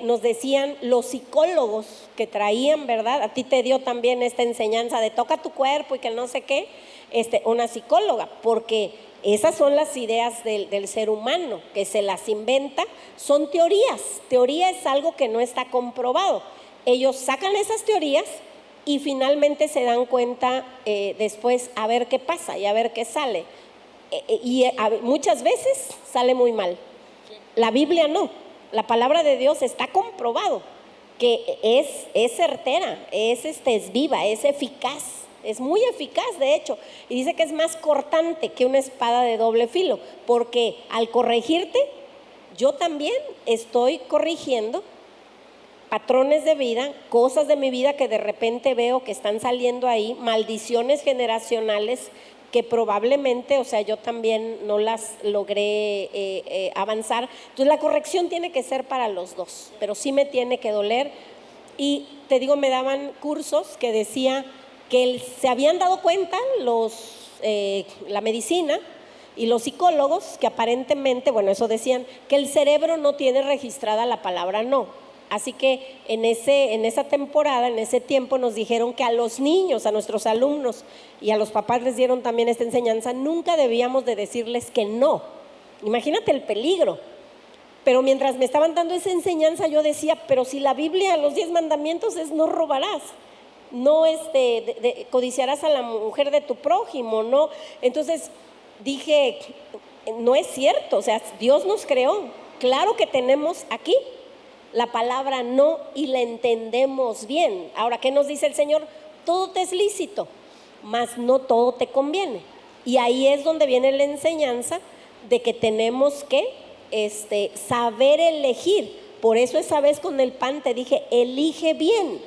nos decían los psicólogos que traían, ¿verdad? A ti te dio también esta enseñanza de toca tu cuerpo y que no sé qué, una psicóloga, porque esas son las ideas del ser humano, que se las inventa, son teorías. Teoría es algo que no está comprobado. Ellos sacan esas teorías y finalmente se dan cuenta después a ver qué pasa y a ver qué sale. Muchas veces sale muy mal. La Biblia no. La palabra de Dios está comprobado que es certera, es viva, es eficaz. Es muy eficaz, de hecho, y dice que es más cortante que una espada de doble filo, porque al corregirte, yo también estoy corrigiendo patrones de vida, cosas de mi vida que de repente veo que están saliendo ahí, maldiciones generacionales que probablemente, o sea, yo también no las logré avanzar. Entonces la corrección tiene que ser para los dos, pero sí me tiene que doler. Y te digo, me daban cursos que decía que se habían dado cuenta la medicina y los psicólogos que aparentemente, bueno, eso decían, que el cerebro no tiene registrada la palabra no. Así que en esa temporada, en ese tiempo nos dijeron que a los niños, a nuestros alumnos y a los papás les dieron también esta enseñanza, nunca debíamos de decirles que no. Imagínate el peligro. Pero mientras me estaban dando esa enseñanza yo decía, pero si la Biblia, los 10 mandamientos es no robarás, no codiciarás a la mujer de tu prójimo, no. Entonces dije, no es cierto, o sea, Dios nos creó, claro que tenemos aquí la palabra no y la entendemos bien. Ahora, ¿qué nos dice el Señor? Todo te es lícito, mas no todo te conviene. Y ahí es donde viene la enseñanza de que tenemos que saber elegir. Por eso esa vez con el pan te dije, elige bien.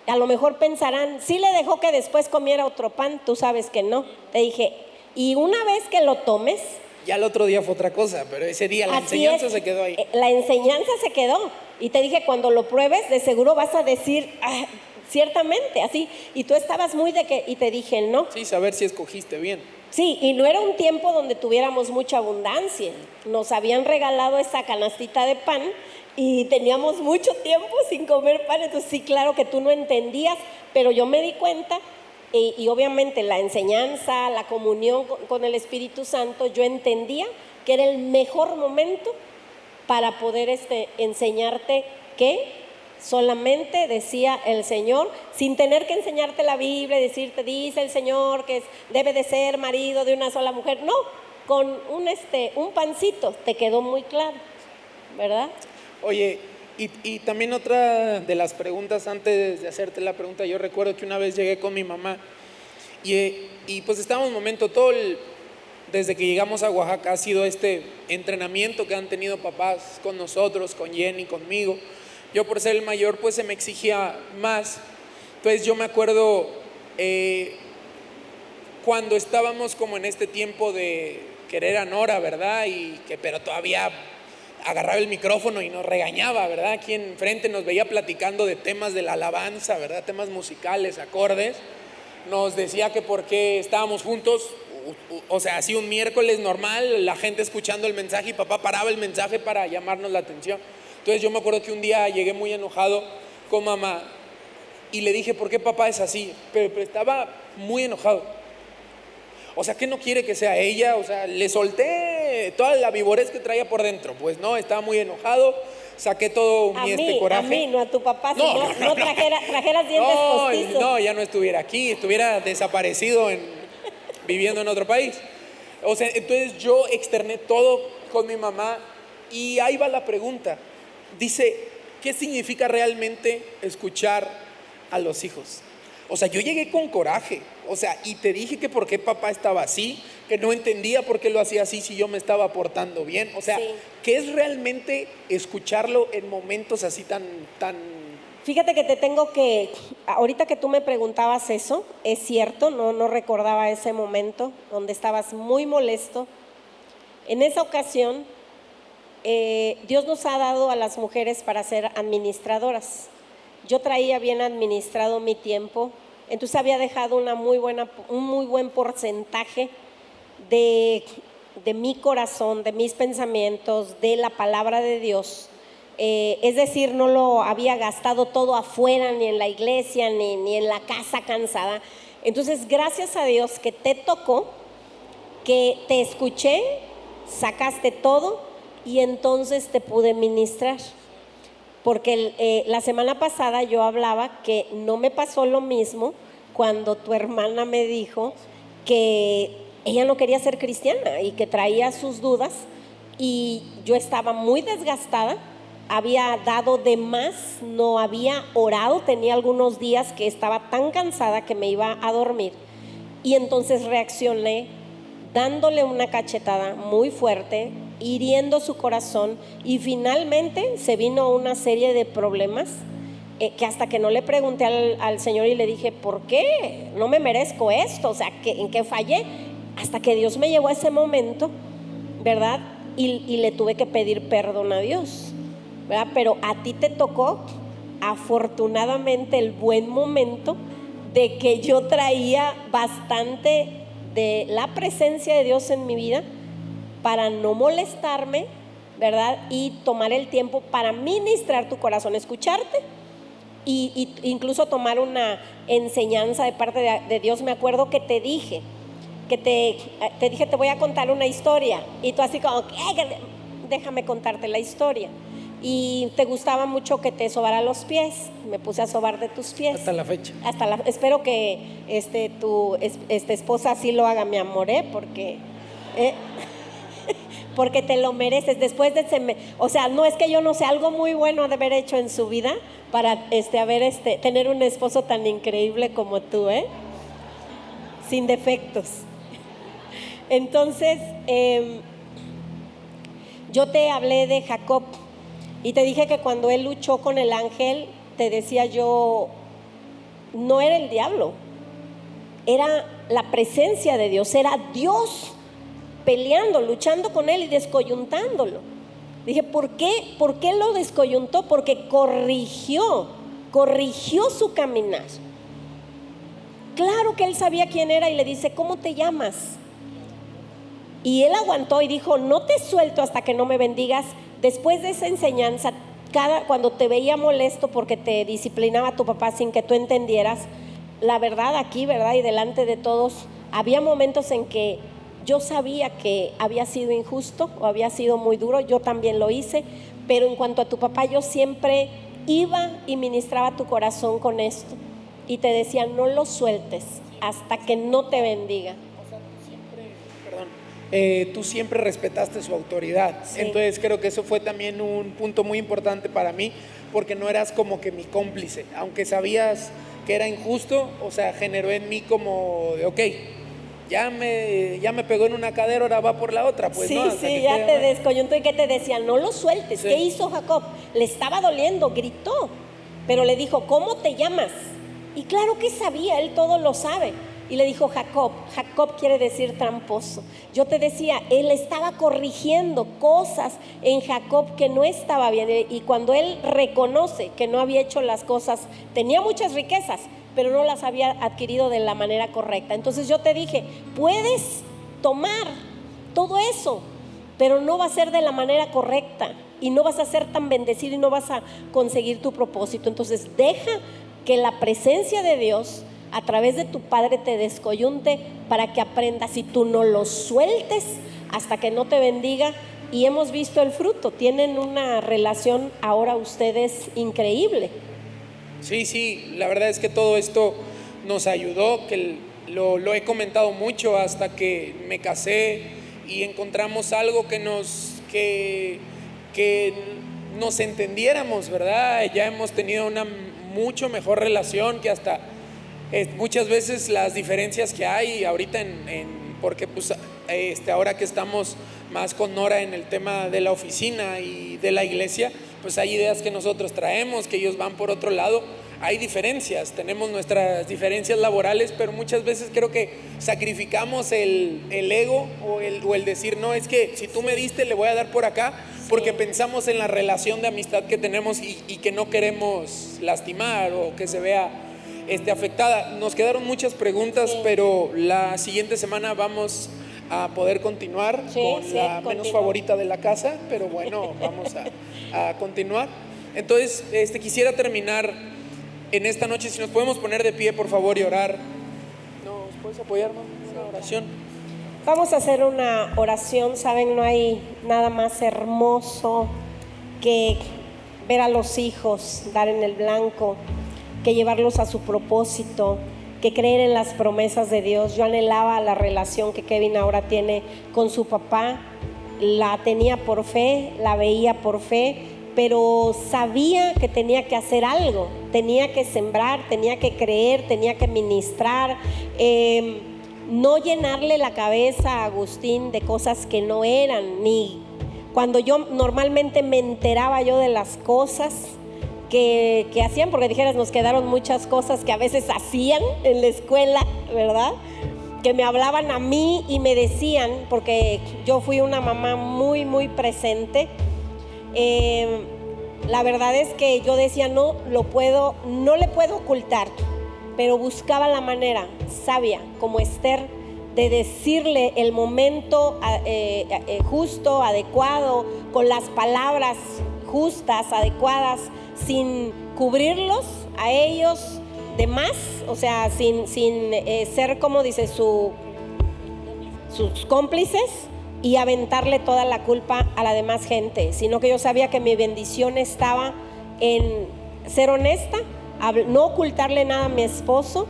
A lo mejor pensarán, sí le dejó que después comiera otro pan, tú sabes que no. Te dije, y una vez que lo tomes, ya el otro día fue otra cosa, pero ese día la enseñanza se quedó ahí. La enseñanza se quedó. Y te dije, cuando lo pruebes, de seguro vas a decir, ciertamente, así. Y tú estabas muy y te dije, no. Sí, saber si escogiste bien. Sí, y no era un tiempo donde tuviéramos mucha abundancia. Nos habían regalado esa canastita de pan y teníamos mucho tiempo sin comer pan. Entonces sí, claro que tú no entendías, pero yo me di cuenta. Y obviamente la enseñanza, la comunión con el Espíritu Santo, yo entendía que era el mejor momento para poder enseñarte que solamente decía el Señor, sin tener que enseñarte la Biblia, decirte, dice el Señor que debe de ser marido de una sola mujer. No, con un pancito te quedó muy claro, ¿verdad? Oye, y también otra de las preguntas, antes de hacerte la pregunta, yo recuerdo que una vez llegué con mi mamá y pues estábamos un momento, desde que llegamos a Oaxaca ha sido este entrenamiento que han tenido papás con nosotros, con Jenny, conmigo. Yo por ser el mayor pues se me exigía más. Entonces yo me acuerdo cuando estábamos como en este tiempo de querer a Nora, ¿verdad? Pero todavía agarraba el micrófono y nos regañaba, ¿verdad? Aquí enfrente nos veía platicando de temas de la alabanza, ¿verdad? Temas musicales, acordes. Nos decía que porque estábamos juntos, o sea, así un miércoles normal, la gente escuchando el mensaje y papá paraba el mensaje para llamarnos la atención. Entonces yo me acuerdo que un día llegué muy enojado con mamá y le dije, ¿por qué papá es así? Pero estaba muy enojado. O sea, ¿qué no quiere que sea ella? O sea, le solté toda la vivorez que traía por dentro. Pues no, estaba muy enojado, saqué todo coraje. A mí, no a tu papá, no, si no trajeras dientes postizos. No, ya no estuviera aquí, estuviera desaparecido viviendo en otro país. O sea, entonces yo externé todo con mi mamá y ahí va la pregunta. Dice, ¿qué significa realmente escuchar a los hijos? O sea, yo llegué con coraje, o sea, y te dije que por qué papá estaba así, que no entendía por qué lo hacía así si yo me estaba portando bien. O sea, sí. ¿Qué es realmente escucharlo en momentos así tan... Fíjate que te tengo que, ahorita que tú me preguntabas eso, es cierto, no recordaba ese momento donde estabas muy molesto. En esa ocasión, Dios nos ha dado a las mujeres para ser administradoras. yo traía bien administrado mi tiempo, entonces había dejado un muy buen porcentaje de mi corazón, de mis pensamientos, de la palabra de Dios. Es decir, no lo había gastado todo afuera, ni en la iglesia, ni en la casa cansada. Entonces, gracias a Dios que te tocó, que te escuché, sacaste todo y entonces te pude ministrar. Porque la semana pasada yo hablaba que no me pasó lo mismo cuando tu hermana me dijo que ella no quería ser cristiana y que traía sus dudas, y yo estaba muy desgastada, había dado de más, no había orado, tenía algunos días que estaba tan cansada que me iba a dormir, y entonces reaccioné dándole una cachetada muy fuerte, hiriendo su corazón, y finalmente se vino una serie de problemas que hasta que no le pregunté al Señor y le dije, ¿por qué? No me merezco esto, o sea, ¿en qué fallé? Hasta que Dios me llevó a ese momento, ¿verdad? Y le tuve que pedir perdón a Dios, ¿verdad? Pero a ti te tocó, afortunadamente, el buen momento de que yo traía bastante de la presencia de Dios en mi vida para no molestarme, ¿verdad? Y tomar el tiempo para ministrar tu corazón, escucharte y incluso tomar una enseñanza de parte de Dios. Me acuerdo que te dije, te voy a contar una historia, y tú así como, déjame contarte la historia. Y te gustaba mucho que te sobara los pies, me puse a sobar de tus pies. Hasta la fecha. Espero que tu esposa así lo haga, mi amor, porque te lo mereces. Después de o sea, no es que yo no sé, algo muy bueno de haber hecho en su vida para tener un esposo tan increíble como tú, sin defectos. Entonces, yo te hablé de Jacob y te dije que cuando él luchó con el ángel, te decía yo, no era el diablo, era la presencia de Dios, era Dios peleando, luchando con él y descoyuntándolo. Dije, ¿por qué lo descoyuntó? Porque corrigió su caminar. Claro que él sabía quién era y le dice, ¿cómo te llamas? Y él aguantó y dijo, no te suelto hasta que no me bendigas. Después de esa enseñanza, cuando te veía molesto porque te disciplinaba tu papá sin que tú entendieras, la verdad aquí, ¿verdad? Y delante de todos, había momentos en que yo sabía que había sido injusto o había sido muy duro, yo también lo hice, pero en cuanto a tu papá, yo siempre iba y ministraba tu corazón con esto y te decía, no lo sueltes hasta que no te bendiga. Tú siempre respetaste su autoridad. Sí. Entonces creo que eso fue también un punto muy importante para mí, porque no eras como que mi cómplice, aunque sabías que era injusto, o sea, generó en mí como de, ok, ya me pegó en una cadera, ahora va por la otra, pues. Sí, ¿no? sí, ya te descoyuntó. ¿Y qué te decía? No lo sueltes. Sí. ¿Qué hizo Jacob? Le estaba doliendo, gritó, pero le dijo, ¿cómo te llamas? Y claro que sabía, él todo lo sabe. Y le dijo Jacob. Jacob quiere decir tramposo. Yo te decía, él estaba corrigiendo cosas en Jacob que no estaba bien. Y cuando él reconoce que no había hecho las cosas, tenía muchas riquezas, pero no las había adquirido de la manera correcta. Entonces yo te dije, puedes tomar todo eso, pero no va a ser de la manera correcta y no vas a ser tan bendecido y no vas a conseguir tu propósito. Entonces deja que la presencia de Dios a través de tu padre te descoyunte para que aprendas, y tú no lo sueltes hasta que no te bendiga. Y hemos visto el fruto, tienen una relación ahora ustedes increíble. Sí, la verdad es que todo esto nos ayudó, que lo he comentado mucho hasta que me casé y encontramos algo que nos entendiéramos, ¿verdad? Ya hemos tenido una mucho mejor relación, que hasta muchas veces las diferencias que hay ahorita porque pues ahora que estamos más con Nora en el tema de la oficina y de la iglesia, pues hay ideas que nosotros traemos, que ellos van por otro lado. hay diferencias, tenemos nuestras diferencias laborales, pero muchas veces creo que sacrificamos el ego o el decir, no, es que si tú me diste, le voy a dar por acá, porque pensamos en la relación de amistad que tenemos y que no queremos lastimar o que se vea afectada. Nos quedaron muchas preguntas, pero la siguiente semana vamos a poder continuar con la menos favorita de la casa, pero bueno, vamos a continuar. Entonces, quisiera terminar en esta noche, si nos podemos poner de pie, por favor, y orar. ¿Nos puedes apoyar, mamá? Una oración. Vamos a hacer una oración. Saben, no hay nada más hermoso que ver a los hijos dar en el blanco, que llevarlos a su propósito, que creer en las promesas de Dios. Yo anhelaba la relación que Kevin ahora tiene con su papá. La tenía por fe, la veía por fe, pero sabía que tenía que hacer algo, tenía que sembrar, tenía que creer, tenía que ministrar, no llenarle la cabeza a Agustín de cosas que no eran, ni cuando yo normalmente me enteraba yo de las cosas que hacían, porque dijeras, nos quedaron muchas cosas que a veces hacían en la escuela, ¿verdad? Que me hablaban a mí y me decían, porque yo fui una mamá muy, muy presente. La verdad es que yo decía, no le puedo ocultar, pero buscaba la manera sabia, como Esther, de decirle el momento justo, adecuado, con las palabras justas, adecuadas, sin cubrirlos a ellos de más, o sea, sin ser, como dice, sus cómplices, y aventarle toda la culpa a la demás gente, sino que yo sabía que mi bendición estaba en ser honesta, no ocultarle nada a mi esposo,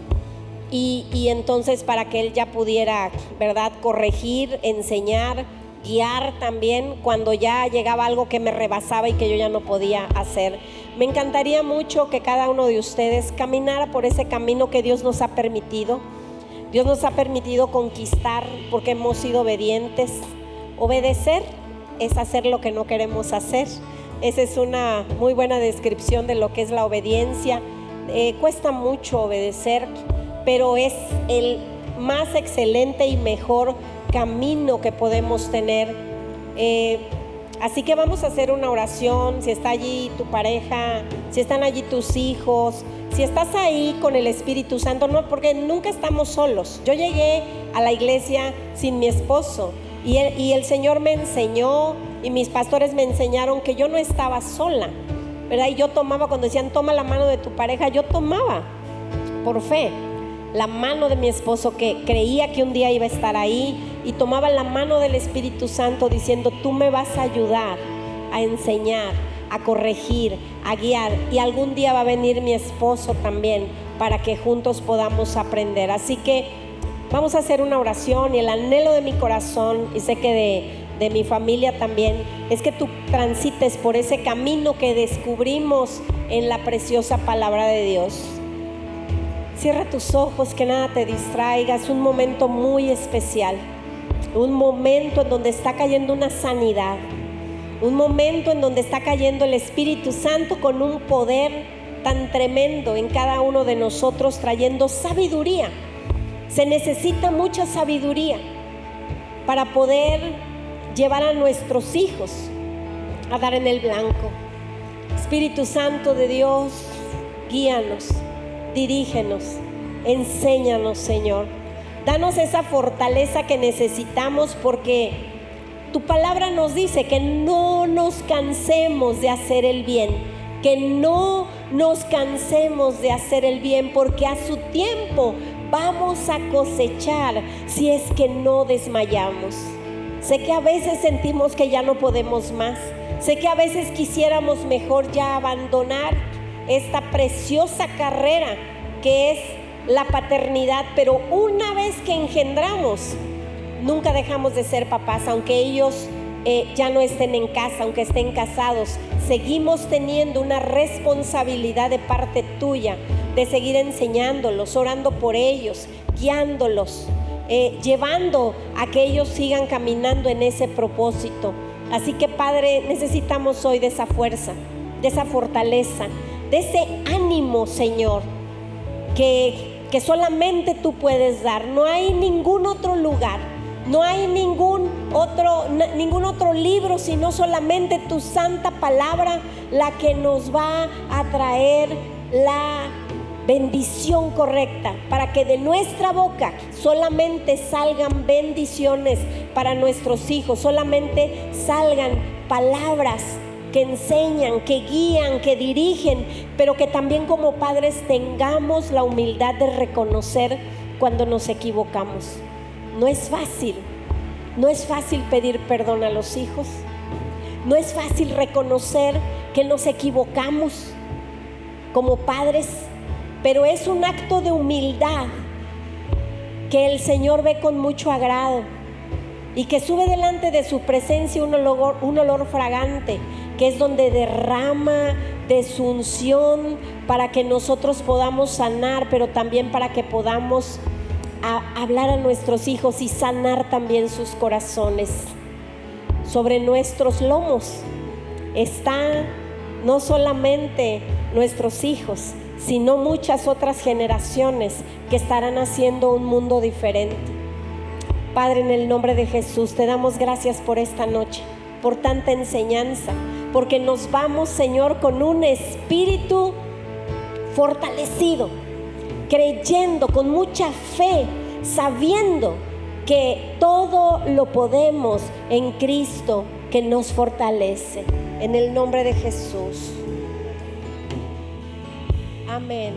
y entonces para que él ya pudiera, ¿verdad?, corregir, enseñar, guiar también cuando ya llegaba algo que me rebasaba y que yo ya no podía hacer. Me encantaría mucho que cada uno de ustedes caminara por ese camino que Dios nos ha permitido. Dios nos ha permitido conquistar porque hemos sido obedientes. Obedecer es hacer lo que no queremos hacer. Esa es una muy buena descripción de lo que es la obediencia. Cuesta mucho obedecer, pero es el más excelente y mejor camino que podemos tener. Así que vamos a hacer una oración. Si está allí tu pareja, si están allí tus hijos, si estás ahí con el Espíritu Santo, no, porque nunca estamos solos. Yo llegué a la iglesia sin mi esposo y el Señor me enseñó, y mis pastores me enseñaron que yo no estaba sola, ¿verdad? Y yo tomaba, cuando decían toma la mano de tu pareja, yo tomaba por fe la mano de mi esposo, que creía que un día iba a estar ahí, y tomaba la mano del Espíritu Santo diciendo, tú me vas a ayudar a enseñar, a corregir, a guiar, y algún día va a venir mi esposo también para que juntos podamos aprender. Así que vamos a hacer una oración, y el anhelo de mi corazón, y sé que de mi familia también, es que tú transites por ese camino que descubrimos en la preciosa palabra de Dios. Cierra tus ojos, que nada te distraiga. Es un momento muy especial, un momento en donde está cayendo una sanidad, un momento en donde está cayendo el Espíritu Santo con un poder tan tremendo en cada uno de nosotros, trayendo sabiduría. Se necesita mucha sabiduría para poder llevar a nuestros hijos a dar en el blanco. Espíritu Santo de Dios, guíanos, dirígenos, enséñanos, Señor. Danos esa fortaleza que necesitamos, porque tu palabra nos dice que no nos cansemos de hacer el bien, que no nos cansemos de hacer el bien, porque a su tiempo vamos a cosechar si es que no desmayamos. Sé que a veces sentimos que ya no podemos más. Sé que a veces quisiéramos mejor ya abandonar esta preciosa carrera que es la paternidad, pero una vez que engendramos, nunca dejamos de ser papás, aunque ellos ya no estén en casa, aunque estén casados. Seguimos teniendo una responsabilidad de parte tuya de seguir enseñándolos, orando por ellos, guiándolos, llevando a que ellos sigan caminando en ese propósito. Así que, Padre, necesitamos hoy de esa fuerza, de esa fortaleza. de ese ánimo, Señor, que solamente tú puedes dar. No hay ningún otro lugar, no hay ningún otro libro, sino solamente tu santa palabra, la que nos va a traer la bendición correcta, para que de nuestra boca solamente salgan bendiciones para nuestros hijos, solamente salgan palabras que enseñan, que guían, que dirigen, pero que también como padres tengamos la humildad de reconocer cuando nos equivocamos. No es fácil pedir perdón a los hijos, no es fácil reconocer que nos equivocamos como padres, pero es un acto de humildad que el Señor ve con mucho agrado y que sube delante de su presencia un olor fragante, que es donde derrama de su unción para que nosotros podamos sanar, pero también para que podamos hablar a nuestros hijos y sanar también sus corazones. Sobre nuestros lomos está no solamente nuestros hijos, sino muchas otras generaciones que estarán haciendo un mundo diferente. Padre, en el nombre de Jesús, te damos gracias por esta noche, por tanta enseñanza, porque nos vamos, Señor, con un espíritu fortalecido, creyendo con mucha fe, sabiendo que todo lo podemos en Cristo que nos fortalece. En el nombre de Jesús. Amén.